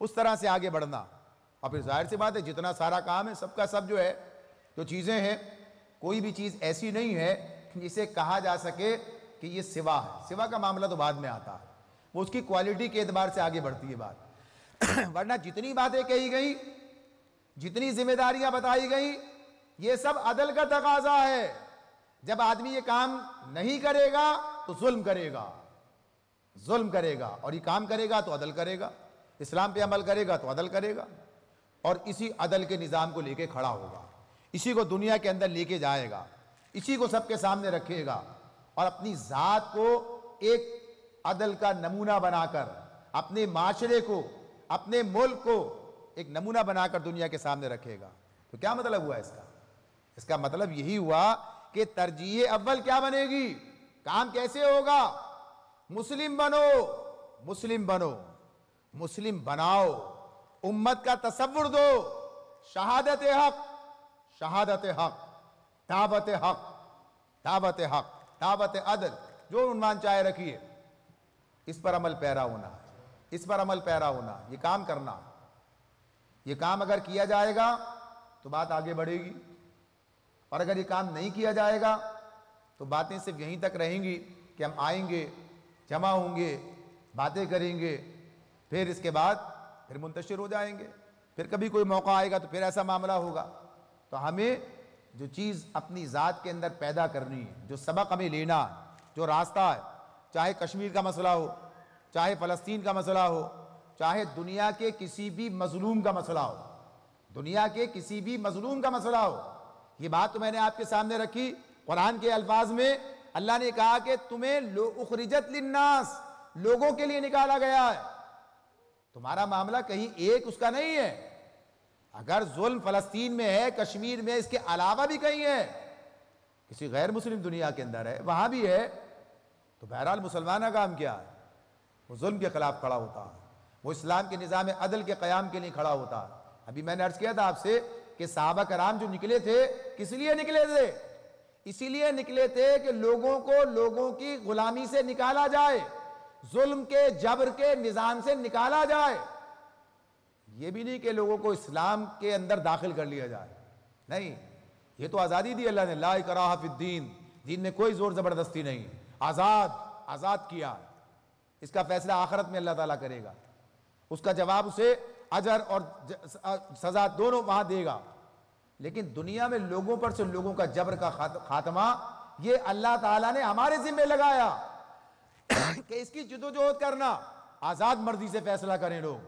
اس طرح سے آگے بڑھنا۔ اور پھر ظاہر سی بات ہے جتنا سارا کام ہے سب کا سب جو ہے، جو چیزیں ہیں، کوئی بھی چیز ایسی نہیں ہے جسے کہا جا سکے کہ یہ سوا ہے۔ سوا کا معاملہ تو بعد میں آتا ہے، وہ اس کی کوالٹی کے اعتبار سے آگے بڑھتی ہے بات۔ ورنہ جتنی باتیں کہی گئی، جتنی ذمہ داریاں بتائی گئی، یہ سب عدل کا تقاضا ہے۔ جب آدمی یہ کام نہیں کرے گا تو ظلم کرے گا، ظلم کرے گا، اور یہ کام کرے گا تو عدل کرے گا، اسلام پہ عمل کرے گا تو عدل کرے گا، اور اسی عدل کے نظام کو لے کے کھڑا ہوگا، اسی کو دنیا کے اندر لے کے جائے گا، اسی کو سب کے سامنے رکھے گا، اور اپنی ذات کو ایک عدل کا نمونہ بنا کر، اپنے معاشرے کو، اپنے ملک کو ایک نمونہ بنا کر دنیا کے سامنے رکھے گا۔ تو کیا مطلب ہوا اس کا؟ اس کا مطلب یہی ہوا کہ ترجیح اول کیا بنے گی؟ کام کیسے ہوگا؟ مسلم بنو، مسلم بنو، مسلم بناؤ، امت کا تصور دو، شہادت حق، شہادت حق، دعوت حق، دعوت حق، دعوت عدل، جو عنوان چاہے رکھیے، اس پر عمل پیرا ہونا، اس پر عمل پیرا ہونا، یہ کام کرنا۔ یہ کام اگر کیا جائے گا تو بات آگے بڑھے گی، اور اگر یہ کام نہیں کیا جائے گا تو باتیں صرف یہیں تک رہیں گی کہ ہم آئیں گے، جمع ہوں گے، باتیں کریں گے، پھر اس کے بعد پھر منتشر ہو جائیں گے، پھر کبھی کوئی موقع آئے گا تو پھر ایسا معاملہ ہوگا۔ تو ہمیں جو چیز اپنی ذات کے اندر پیدا کرنی ہے، جو سبق ہمیں لینا ہے، جو راستہ ہے، چاہے کشمیر کا مسئلہ ہو، چاہے فلسطین کا مسئلہ ہو، چاہے دنیا کے کسی بھی مظلوم کا مسئلہ ہو، دنیا کے کسی بھی مظلوم کا مسئلہ ہو، یہ بات تو میں نے آپ کے سامنے رکھی۔ قرآن کے الفاظ میں اللہ نے کہا کہ تمہیں اخرجت للناس، لوگوں کے لیے نکالا گیا ہے۔ تمہارا معاملہ کہیں ایک اس کا نہیں ہے۔ اگر ظلم فلسطین میں ہے، کشمیر میں، اس کے علاوہ بھی کہیں ہے، کسی غیر مسلم دنیا کے اندر ہے، وہاں بھی ہے، تو بہرحال مسلمان کا کام کیا ہے؟ وہ ظلم کے خلاف کھڑا ہوتا ہے، وہ اسلام کے نظام عدل کے قیام کے لیے کھڑا ہوتا ہے۔ ابھی میں نے عرض کیا تھا آپ سے کہ صحابہ کرام جو نکلے تھے، کس لیے نکلے تھے؟ اسی لیے نکلے تھے کہ لوگوں کو لوگوں کی غلامی سے نکالا جائے، ظلم کے، جبر کے نظام سے نکالا جائے۔ یہ بھی نہیں کہ لوگوں کو اسلام کے اندر داخل کر لیا جائے، نہیں، یہ تو آزادی دی اللہ نے، لا اکراہ فی الدین، دین میں کوئی زور زبردستی نہیں، آزاد کیا۔ اس کا فیصلہ آخرت میں اللہ تعالیٰ کرے گا، اس کا جواب اسے اجر اور سزا دونوں وہاں دے گا۔ لیکن دنیا میں لوگوں پر سے لوگوں کا جبر کا خاتمہ، یہ اللہ تعالیٰ نے ہمارے ذمہ لگایا کہ اس کی جدوجہد کرنا، آزاد مرضی سے فیصلہ کریں لوگ،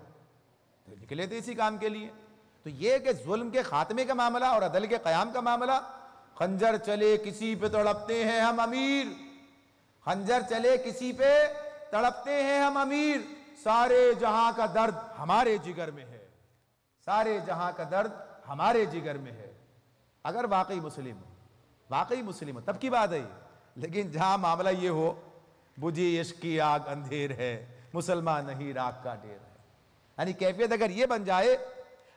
تو نکلے تھے اسی کام کے لیے۔ تو یہ کہ ظلم کے خاتمے کا معاملہ اور عدل کے قیام کا معاملہ، خنجر چلے کسی پہ تڑپتے ہیں ہم امیر، خنجر چلے کسی پہ تڑپتے ہیں ہم امیر، سارے جہاں کا درد ہمارے جگر میں ہے، سارے جہاں کا درد ہمارے جگر میں ہے۔ اگر واقعی مسلم ہو تب کی بات ہے، لیکن جہاں معاملہ یہ ہو بجھی عشق کی آگ اندھیر ہے، مسلمان نہیں راکھ کا ڈیر ہے، یعنی کیفیت اگر یہ بن جائے،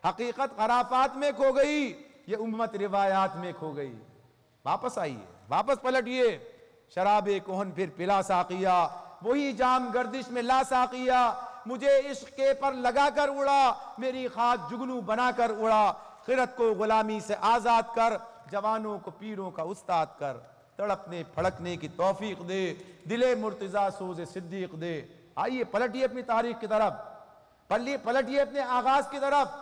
حقیقت خرافات میں کھو گئی، یہ امت روایات میں کھو گئی، واپس آئیے، واپس پلٹیے، شراب کہن پھر پلا ساقیہ، وہی جام گردش میں لا ساقیہ، مجھے عشق کے پر لگا کر اڑا، میری خاک جگنو بنا کر اڑا، خرد کو غلامی سے آزاد کر، جوانوں کو پیروں کا استاد کر، تڑپنے پھڑکنے کی توفیق دے، دل مرتضیٰ سوز صدیق دے۔ آئیے پلٹیے اپنی تاریخ کی طرف، پلٹیے اپنے آغاز کی طرف،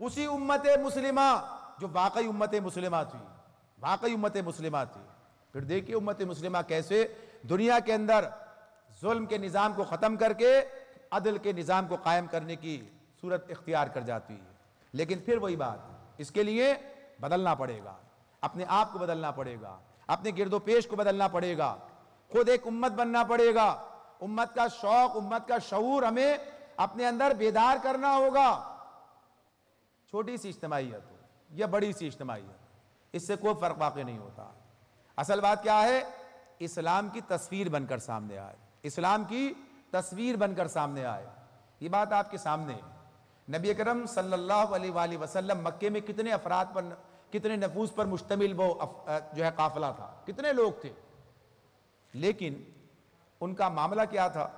اسی امت مسلمہ جو واقعی امت مسلمہ تھی، واقعی امت مسلمہ تھی۔ پھر دیکھیے امت مسلمہ کیسے دنیا کے اندر ظلم کے نظام کو ختم کر کے عدل کے نظام کو قائم کرنے کی صورت اختیار کر جاتی ہے۔ لیکن پھر وہی بات، اس کے لیے بدلنا پڑے گا، اپنے آپ کو بدلنا پڑے گا، اپنے گرد و پیش کو بدلنا پڑے گا، خود ایک امت بننا پڑے گا. امت کا شوق، امت کا شعور ہمیں اپنے اندر بیدار کرنا ہوگا. چھوٹی سی اجتماعیت ہو یا بڑی سی اجتماعیت، اس سے کوئی فرق واقع نہیں ہوتا. اصل بات کیا ہے؟ اسلام کی تصویر بن کر سامنے آئے، اسلام کی تصویر بن کر سامنے آئے. یہ بات آپ کے سامنے ہے. نبی اکرم صلی اللہ علیہ وآلہ وسلم مکے میں کتنے افراد پر، کتنے نفوس پر مشتمل وہ جو ہے قافلہ تھا، کتنے لوگ تھے، لیکن ان کا معاملہ کیا تھا؟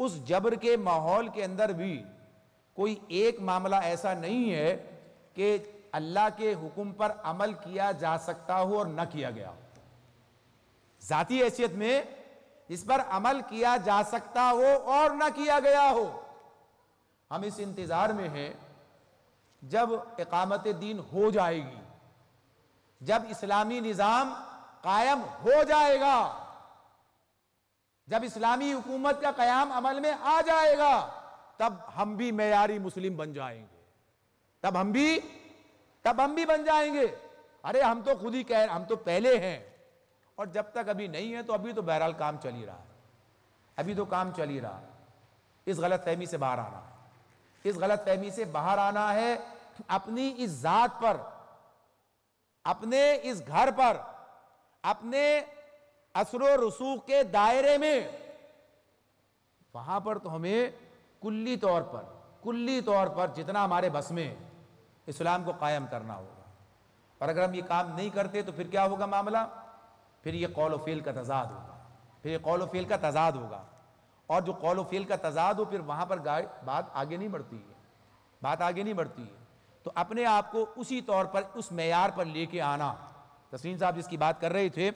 اس جبر کے ماحول کے اندر بھی کوئی ایک معاملہ ایسا نہیں ہے کہ اللہ کے حکم پر عمل کیا جا سکتا ہو اور نہ کیا گیا ہو. ذاتی حیثیت میں اس پر عمل کیا جا سکتا ہو اور نہ کیا گیا ہو. ہم اس انتظار میں ہیں جب اقامت دین ہو جائے گی، جب اسلامی نظام قائم ہو جائے گا، جب اسلامی حکومت کا قیام عمل میں آ جائے گا، تب ہم بھی معیاری مسلم بن جائیں گے. تب ہم بھی بن جائیں گے. ارے ہم تو خود ہی ہم تو پہلے ہیں. اور جب تک ابھی نہیں ہے تو ابھی تو بہرحال کام چل ہی رہا ہے، ابھی تو کام چل ہی رہا ہے. اس غلط فہمی سے باہر آنا ہے، اس غلط فہمی سے باہر آنا ہے. اپنی اس ذات پر، اپنے اس گھر پر، اپنے اثر و رسوخ کے دائرے میں، وہاں پر تو ہمیں کلی طور پر جتنا ہمارے بس میں اسلام کو قائم کرنا ہوگا. اور اگر ہم یہ کام نہیں کرتے تو پھر کیا ہوگا معاملہ؟ پھر یہ قول و فعل کا تضاد ہوگا. اور جو قول و فعل کا تضاد ہو، پھر وہاں پر بات آگے نہیں بڑھتی ہے. تو اپنے آپ کو اسی طور پر، اس معیار پر لے کے آنا. تسلیم صاحب جس کی بات کر رہے تھے،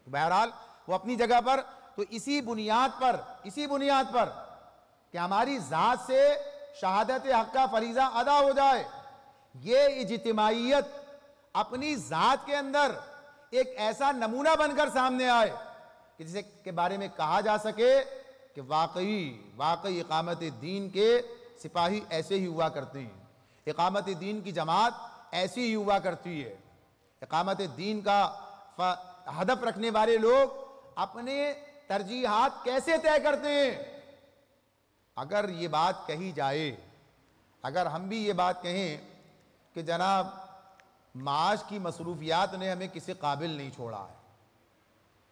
بہرحال وہ اپنی جگہ پر، تو اسی بنیاد پر کہ ہماری ذات سے شہادت حق کا فریضہ ادا ہو جائے. یہ اجتماعیت اپنی ذات کے اندر ایک ایسا نمونہ بن کر سامنے آئے کہ جس کے بارے میں کہا جا سکے کہ واقعی اقامت دین کے سپاہی ایسے ہی ہوا کرتے ہیں، اقامت دین کی جماعت ایسی ہی ہوا کرتی ہے. اقامت دین کا ہدف رکھنے والے لوگ اپنے ترجیحات کیسے طے کرتے ہیں؟ اگر یہ بات کہی جائے، اگر ہم بھی یہ بات کہیں کہ جناب معاش کی مصروفیات نے ہمیں کسی قابل نہیں چھوڑا ہے،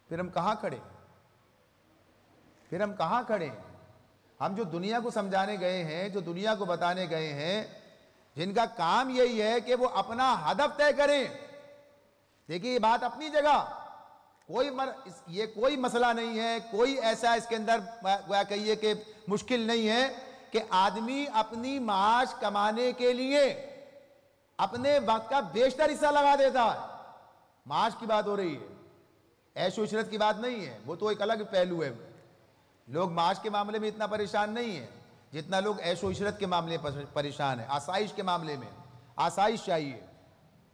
پھر ہم کہاں کھڑے ہیں؟ ہم جو دنیا کو سمجھانے گئے ہیں، جو دنیا کو بتانے گئے ہیں، جن کا کام یہی ہے کہ وہ اپنا ہدف طے کریں. دیکھیے یہ بات اپنی جگہ، یہ کوئی مسئلہ نہیں ہے، کوئی ایسا اس کے اندر گویا کہیے کہ مشکل نہیں ہے کہ آدمی اپنی معاش کمانے کے لیے اپنے وقت کا بیشتر حصہ لگا دیتا ہے. معاش کی بات ہو رہی ہے، عیش و عشرت کی بات نہیں ہے. وہ تو ایک الگ پہلو ہے. لوگ معاش کے معاملے میں اتنا پریشان نہیں ہیں جتنا لوگ عیش و عشرت کے معاملے میں پریشان ہیں. آسائش کے معاملے میں آسائش چاہیے.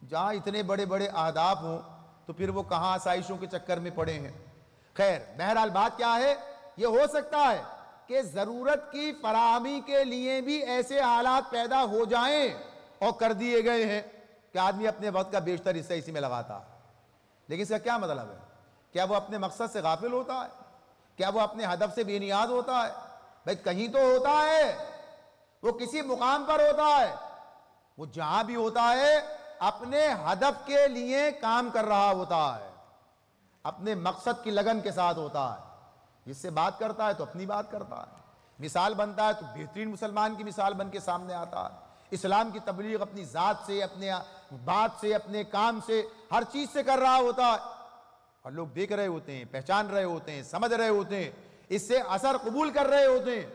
جہاں اتنے بڑے بڑے اہداف ہوں تو پھر وہ کہاں آسائشوں کے چکر میں پڑے ہیں. خیر بہرحال بات کیا ہے؟ یہ ہو سکتا ہے کہ ضرورت کی فراہمی کے لیے بھی ایسے حالات پیدا ہو جائیں اور کر دیے گئے ہیں کہ آدمی اپنے وقت کا بیشتر حصہ اسی میں لگاتا ہے. لیکن اس کا کیا مطلب ہے؟ کیا وہ اپنے مقصد سے غافل ہوتا ہے؟ کیا وہ اپنے ہدف سے بے نیاز ہوتا ہے؟ بھائی کہیں تو ہوتا ہے، وہ کسی مقام پر ہوتا ہے، وہ جہاں بھی ہوتا ہے اپنے ہدف کے لیے کام کر رہا ہوتا ہے، اپنے مقصد کی لگن کے ساتھ ہوتا ہے. جس سے بات کرتا ہے تو اپنی بات کرتا ہے، مثال بنتا ہے تو بہترین مسلمان کی مثال بن کے سامنے آتا ہے. اسلام کی تبلیغ اپنی ذات سے، اپنے بات سے، اپنے کام سے، ہر چیز سے کر رہا ہوتا ہے. اور لوگ دیکھ رہے ہوتے ہیں، پہچان رہے ہوتے ہیں، سمجھ رہے ہوتے ہیں، اس سے اثر قبول کر رہے ہوتے ہیں.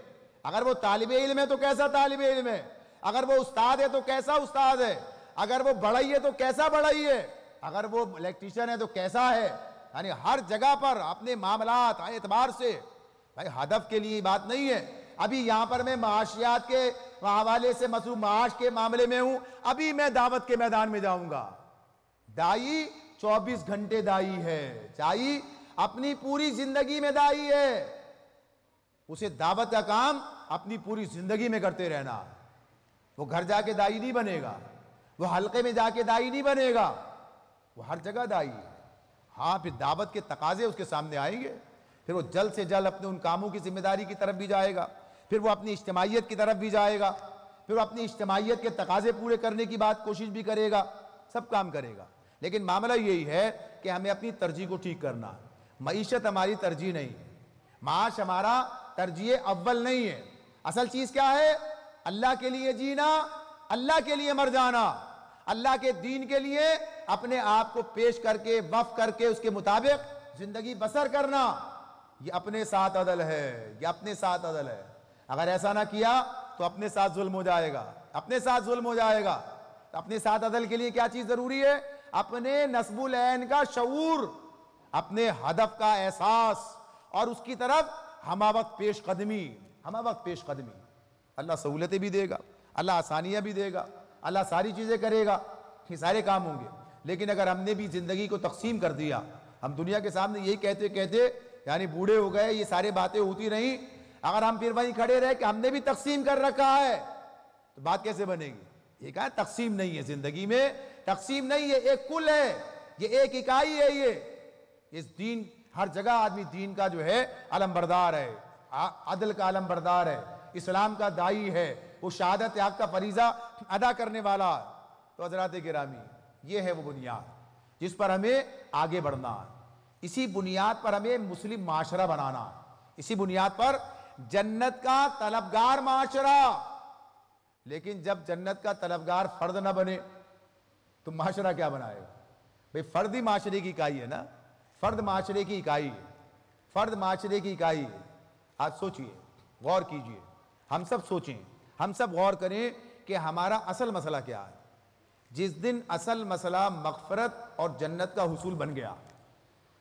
اگر وہ طالب علم ہے تو کیسا طالب علم ہے، اگر وہ استاد ہے تو کیسا استاد ہے، اگر وہ بڑھئی ہے تو کیسا بڑھئی ہے، اگر وہ الیکٹریشین ہے تو کیسا ہے. یعنی ہر جگہ پر اپنے معاملات اعتبار سے. بھائی ہدف کے لیے بات نہیں ہے. ابھی یہاں پر میں معاشیات کے حوالے سے مصروف معاش کے معاملے میں ہوں، ابھی میں دعوت کے میدان میں جاؤں گا. دائی 24 گھنٹے دائی ہے، چاہیے اپنی پوری زندگی میں دائی ہے. اسے دعوت کا کام اپنی پوری زندگی میں کرتے رہنا. وہ گھر جا کے دائی نہیں بنے گا، وہ حلقے میں جا کے دائی نہیں بنے گا، وہ ہر جگہ دائی ہے. ہاں پھر دعوت کے تقاضے اس کے سامنے آئیں گے، پھر وہ جلد سے جلد اپنے ان کاموں کی ذمہ داری کی طرف بھی جائے گا، پھر وہ اپنی اجتماعیت کی طرف بھی جائے گا، پھر وہ اپنی اجتماعیت کے تقاضے پورے کرنے کی بات کوشش بھی کرے گا، سب کام کرے گا۔ لیکن معاملہ یہی ہے کہ ہمیں اپنی ترجیح کو ٹھیک کرنا ہے۔ معیشت ہماری ترجیح نہیں ہے، معاش ہمارا ترجیح اول نہیں ہے۔ اصل چیز کیا ہے؟ اللہ کے لیے جینا، اللہ کے لیے مر جانا، اللہ کے دین کے لیے اپنے آپ کو پیش کر کے وقف کر کے اس کے مطابق زندگی بسر کرنا۔ یہ اپنے ساتھ عدل ہے، یہ اپنے ساتھ عدل ہے۔ اگر ایسا نہ کیا تو اپنے ساتھ ظلم ہو جائے گا، اپنے ساتھ ظلم ہو جائے گا۔ اپنے ساتھ عدل کے لیے کیا چیز ضروری ہے؟ اپنے نصب العین کا شعور، اپنے ہدف کا احساس، اور اس کی طرف ہمہ وقت پیش قدمی، ہمہ وقت پیش قدمی۔ اللہ سہولتیں بھی دے گا، اللہ آسانیاں بھی دے گا، اللہ ساری چیزیں کرے گا، یہ سارے کام ہوں گے۔ لیکن اگر ہم نے بھی زندگی کو تقسیم کر دیا، ہم دنیا کے سامنے یہی کہتے کہتے یعنی بوڑھے ہو گئے، یہ سارے باتیں ہوتی رہیں، اگر ہم پھر وہیں کھڑے رہے کہ ہم نے بھی تقسیم کر رکھا ہے تو بات کیسے بنے گی؟ یہ کہا تقسیم نہیں ہے، زندگی میں تقسیم نہیں ہے، ایک کل ہے، یہ ایک اکائی ہے۔ یہ اس دین، ہر جگہ آدمی دین کا جو ہے علم بردار ہے، عدل کا علم بردار ہے، اسلام کا داعی ہے، وہ شہادت حق کا فریضہ ادا کرنے والا ہے۔ تو حضرات گرامی، یہ ہے وہ بنیاد جس پر ہمیں آگے بڑھنا ہے، اسی بنیاد پر ہمیں مسلم معاشرہ بنانا ہے، اسی بنیاد پر جنت کا طلبگار معاشرہ۔ لیکن جب جنت کا طلبگار فرد نہ بنے تو معاشرہ کیا بنائے گا؟ بھئی فرد ہی معاشرے کی اکائی ہے نا، فرد معاشرے کی اکائی ہے، فرد معاشرے کی اکائی ہے۔ آج سوچئے، غور کیجئے، ہم سب سوچیں، ہم سب غور کریں کہ ہمارا اصل مسئلہ کیا ہے۔ جس دن اصل مسئلہ مغفرت اور جنت کا حصول بن گیا،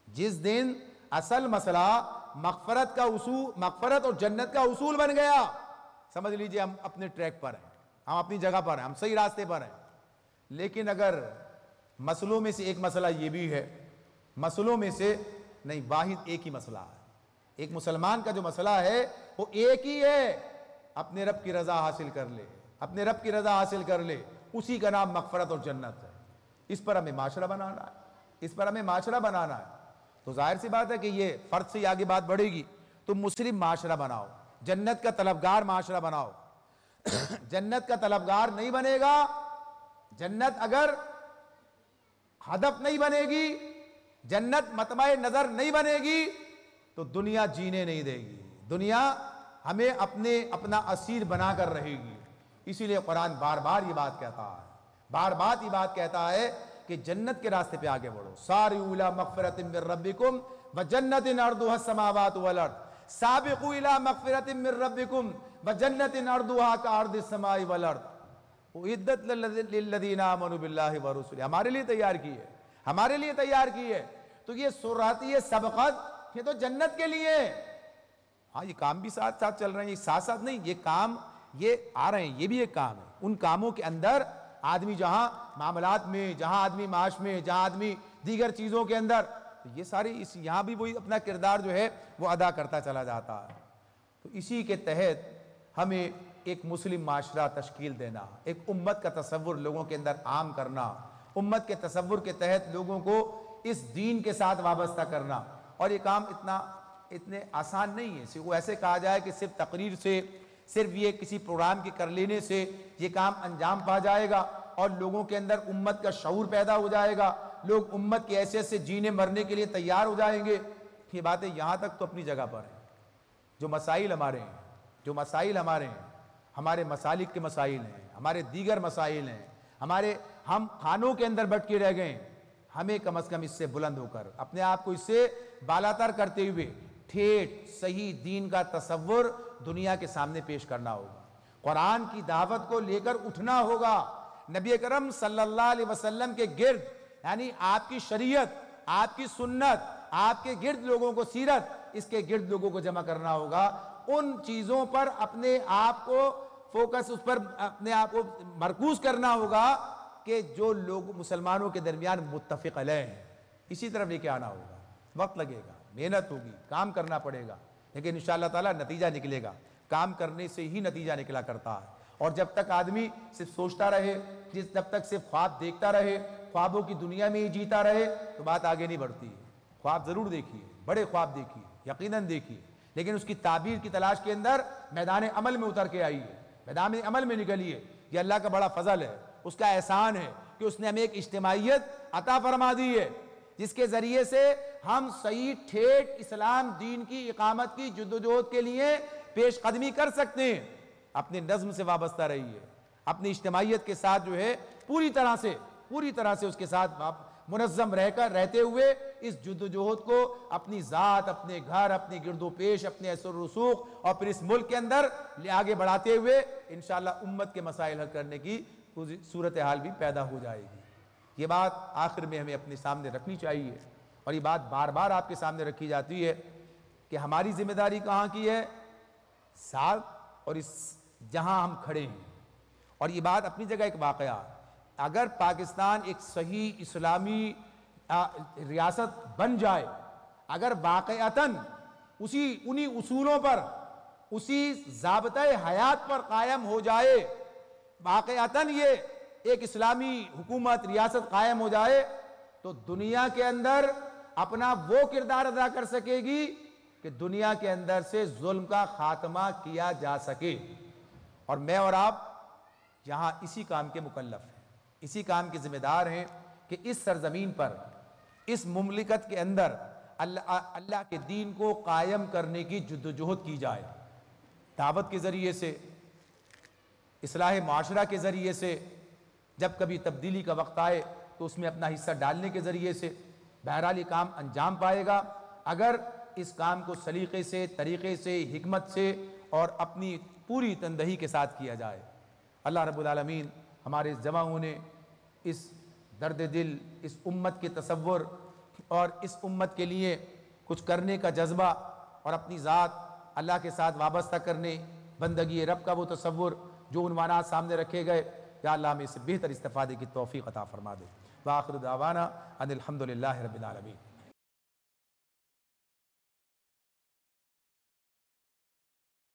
جس دن اصل مسئلہ مغفرت اور جنت کا حصول بن گیا، سمجھ لیجئے ہم اپنے ٹریک پر ہیں، ہم اپنی جگہ پر ہیں، ہم صحیح راستے پر ہیں۔ لیکن اگر مسئلوں میں سے ایک مسئلہ یہ بھی ہے، مسئلوں میں سے نہیں، واحد ایک ہی مسئلہ ہے، ایک مسلمان کا جو مسئلہ ہے وہ ایک ہی ہے، اپنے رب کی رضا حاصل کر لے، اپنے رب کی رضا حاصل کر لے، اسی کا نام مغفرت اور جنت ہے۔ اس پر ہمیں معاشرہ بنانا ہے، اس پر ہمیں معاشرہ بنانا ہے۔ تو ظاہر سی بات ہے کہ یہ فرد سے آگے بات بڑھے گی، تم مسلم معاشرہ بناؤ، جنت کا طلبگار معاشرہ بناؤ۔ جنت کا طلبگار نہیں بنے گا، جنت اگر ہدف نہیں بنے گی، جنت مطمع نظر نہیں بنے گی تو دنیا جینے نہیں دے گی، دنیا ہمیں اپنا اسیر بنا کر رہے گی۔ اسی لیے قرآن بار بار یہ بات کہتا ہے، بار بار یہ بات کہتا ہے کہ جنت کے راستے پہ آگے بڑھو۔ سارعوا الی مغفرۃ من ربکم وجنۃ عرضها السماوات والارض، سابقوا الی مغفرۃ من ربکم وجنۃ عرضها کعرض السماء والارض اعدت للذین آمنوا باللہ ورسلہ۔ ہمارے لیے تیار کی ہے، ہمارے لیے تیار کی ہے۔ تو یہ سرعتی سبقت، یہ تو جنت کے لیے۔ ہاں یہ کام بھی ساتھ ساتھ چل رہے ہیں، یہ ساتھ ساتھ نہیں، یہ کام یہ آ رہے ہیں، یہ بھی ایک کام ہے۔ ان کاموں کے اندر آدمی جہاں معاملات میں، جہاں آدمی معاش میں، جہاں آدمی دیگر چیزوں کے اندر، یہ سارے یہاں بھی وہی اپنا کردار جو ہے وہ ادا کرتا چلا جاتا ہے۔ تو اسی کے تحت ہمیں ایک مسلم معاشرہ تشکیل دینا، ایک امت کا تصور لوگوں کے اندر عام کرنا، امت کے تصور کے تحت لوگوں کو اس دین کے ساتھ وابستہ کرنا۔ اور یہ کام اتنے آسان نہیں ہے، وہ ایسے کہا جائے کہ صرف تقریر سے، صرف یہ کسی پروگرام کے کر لینے سے یہ کام انجام پا جائے گا اور لوگوں کے اندر امت کا شعور پیدا ہو جائے گا، لوگ امت کی حیثیت سے جینے مرنے کے لیے تیار ہو جائیں گے۔ یہ باتیں یہاں تک تو اپنی جگہ پر ہیں۔ جو مسائل ہمارے ہیں، جو مسائل ہمارے ہیں، ہمارے مسالک کے مسائل ہیں، ہمارے دیگر مسائل ہیں، ہم خانوں کے اندر بٹ کے رہ گئے ہیں، ہمیں کم از کم اس سے بلند ہو کر اپنے آپ کو اس سے بالاتر کرتے ہوئے ٹھیٹ صحیح دین کا تصور دنیا کے سامنے پیش کرنا ہوگا، قرآن کی دعوت کو لے کر اٹھنا ہوگا، نبی اکرم صلی اللہ علیہ وسلم کے گرد، یعنی آپ کی شریعت، آپ کی سنت، آپ کے گرد لوگوں کو، سیرت، اس کے گرد لوگوں کو جمع کرنا ہوگا، ان چیزوں پر اپنے آپ کو فوکس، اس پر اپنے آپ کو مرکوز کرنا ہوگا کہ جو لوگ مسلمانوں کے درمیان متفق علیہ ہیں، اسی طرف لے کے آنا ہوگا۔ وقت لگے گا، محنت ہوگی، کام کرنا پڑے گا، لیکن انشاءاللہ تعالی نتیجہ نکلے گا۔ کام کرنے سے ہی نتیجہ نکلا کرتا ہے۔ اور جب تک آدمی صرف سوچتا رہے، جب تک صرف خواب دیکھتا رہے، خوابوں کی دنیا میں ہی جیتا رہے، تو بات آگے نہیں بڑھتی ہے۔ خواب ضرور دیکھیے، بڑے خواب دیکھیے، یقیناً دیکھیے، لیکن اس کی تعبیر کی تلاش کے اندر میدان عمل میں اتر کے آئیے، میدان عمل میں نکلیے۔ یہ اللہ کا بڑا فضل ہے، اس کا احسان ہے کہ اس نے ہمیں ایک اجتماعیت عطا فرما دی ہے جس کے ذریعے سے ہم صحیح ٹھیک اسلام دین کی اقامت کی جدوجہد کے لیے پیش قدمی کر سکتے ہیں۔ اپنے نظم سے وابستہ رہیے، اپنی اجتماعیت کے ساتھ جو ہے پوری طرح سے اس کے ساتھ منظم رہتے ہوئے اس جدوجہد کو اپنی ذات، اپنے گھر، اپنے گرد و پیش، اپنے اثر و رسوخ اور پھر اس ملک کے اندر آگے بڑھاتے ہوئے انشاءاللہ امت کے مسائل حل کرنے کی صورتحال بھی پیدا ہو جائے گی۔ یہ بات آخر میں ہمیں اپنے سامنے رکھنی چاہیے، اور یہ بات بار بار آپ کے سامنے رکھی جاتی ہے کہ ہماری ذمہ داری کہاں کی ہے؟ ساتھ اور اس جہاں ہم کھڑے ہیں۔ اور یہ بات اپنی جگہ ایک واقعہ، اگر پاکستان ایک صحیح اسلامی ریاست بن جائے، اگر واقعتاً انہی اصولوں پر، اسی ضابطۂ حیات پر قائم ہو جائے، واقعتاً یہ ایک اسلامی حکومت ریاست قائم ہو جائے، تو دنیا کے اندر اپنا وہ کردار ادا کر سکے گی کہ دنیا کے اندر سے ظلم کا خاتمہ کیا جا سکے۔ اور میں اور آپ یہاں اسی کام کے مکلف ہیں، اسی کام کے ذمہ دار ہیں کہ اس سرزمین پر، اس مملکت کے اندر اللہ کے دین کو قائم کرنے کی جدوجہد کی جائے، دعوت کے ذریعے سے، اصلاح معاشرہ کے ذریعے سے، جب کبھی تبدیلی کا وقت آئے تو اس میں اپنا حصہ ڈالنے کے ذریعے سے۔ بہرحال یہ کام انجام پائے گا اگر اس کام کو سلیقے سے، طریقے سے، حکمت سے اور اپنی پوری تندہی کے ساتھ کیا جائے۔ اللہ رب العالمین ہمارے جمع ہونے، اس درد دل، اس امت کے تصور اور اس امت کے لیے کچھ کرنے کا جذبہ اور اپنی ذات اللہ کے ساتھ وابستہ کرنے، بندگی رب کا وہ تصور جو عنوانات سامنے رکھے گئے، یا اللہ ہمیں اس سے بہتر استفادے کی توفیق عطا فرما دے۔ وآخر دعوانا ان الحمدللہ رب العالمین۔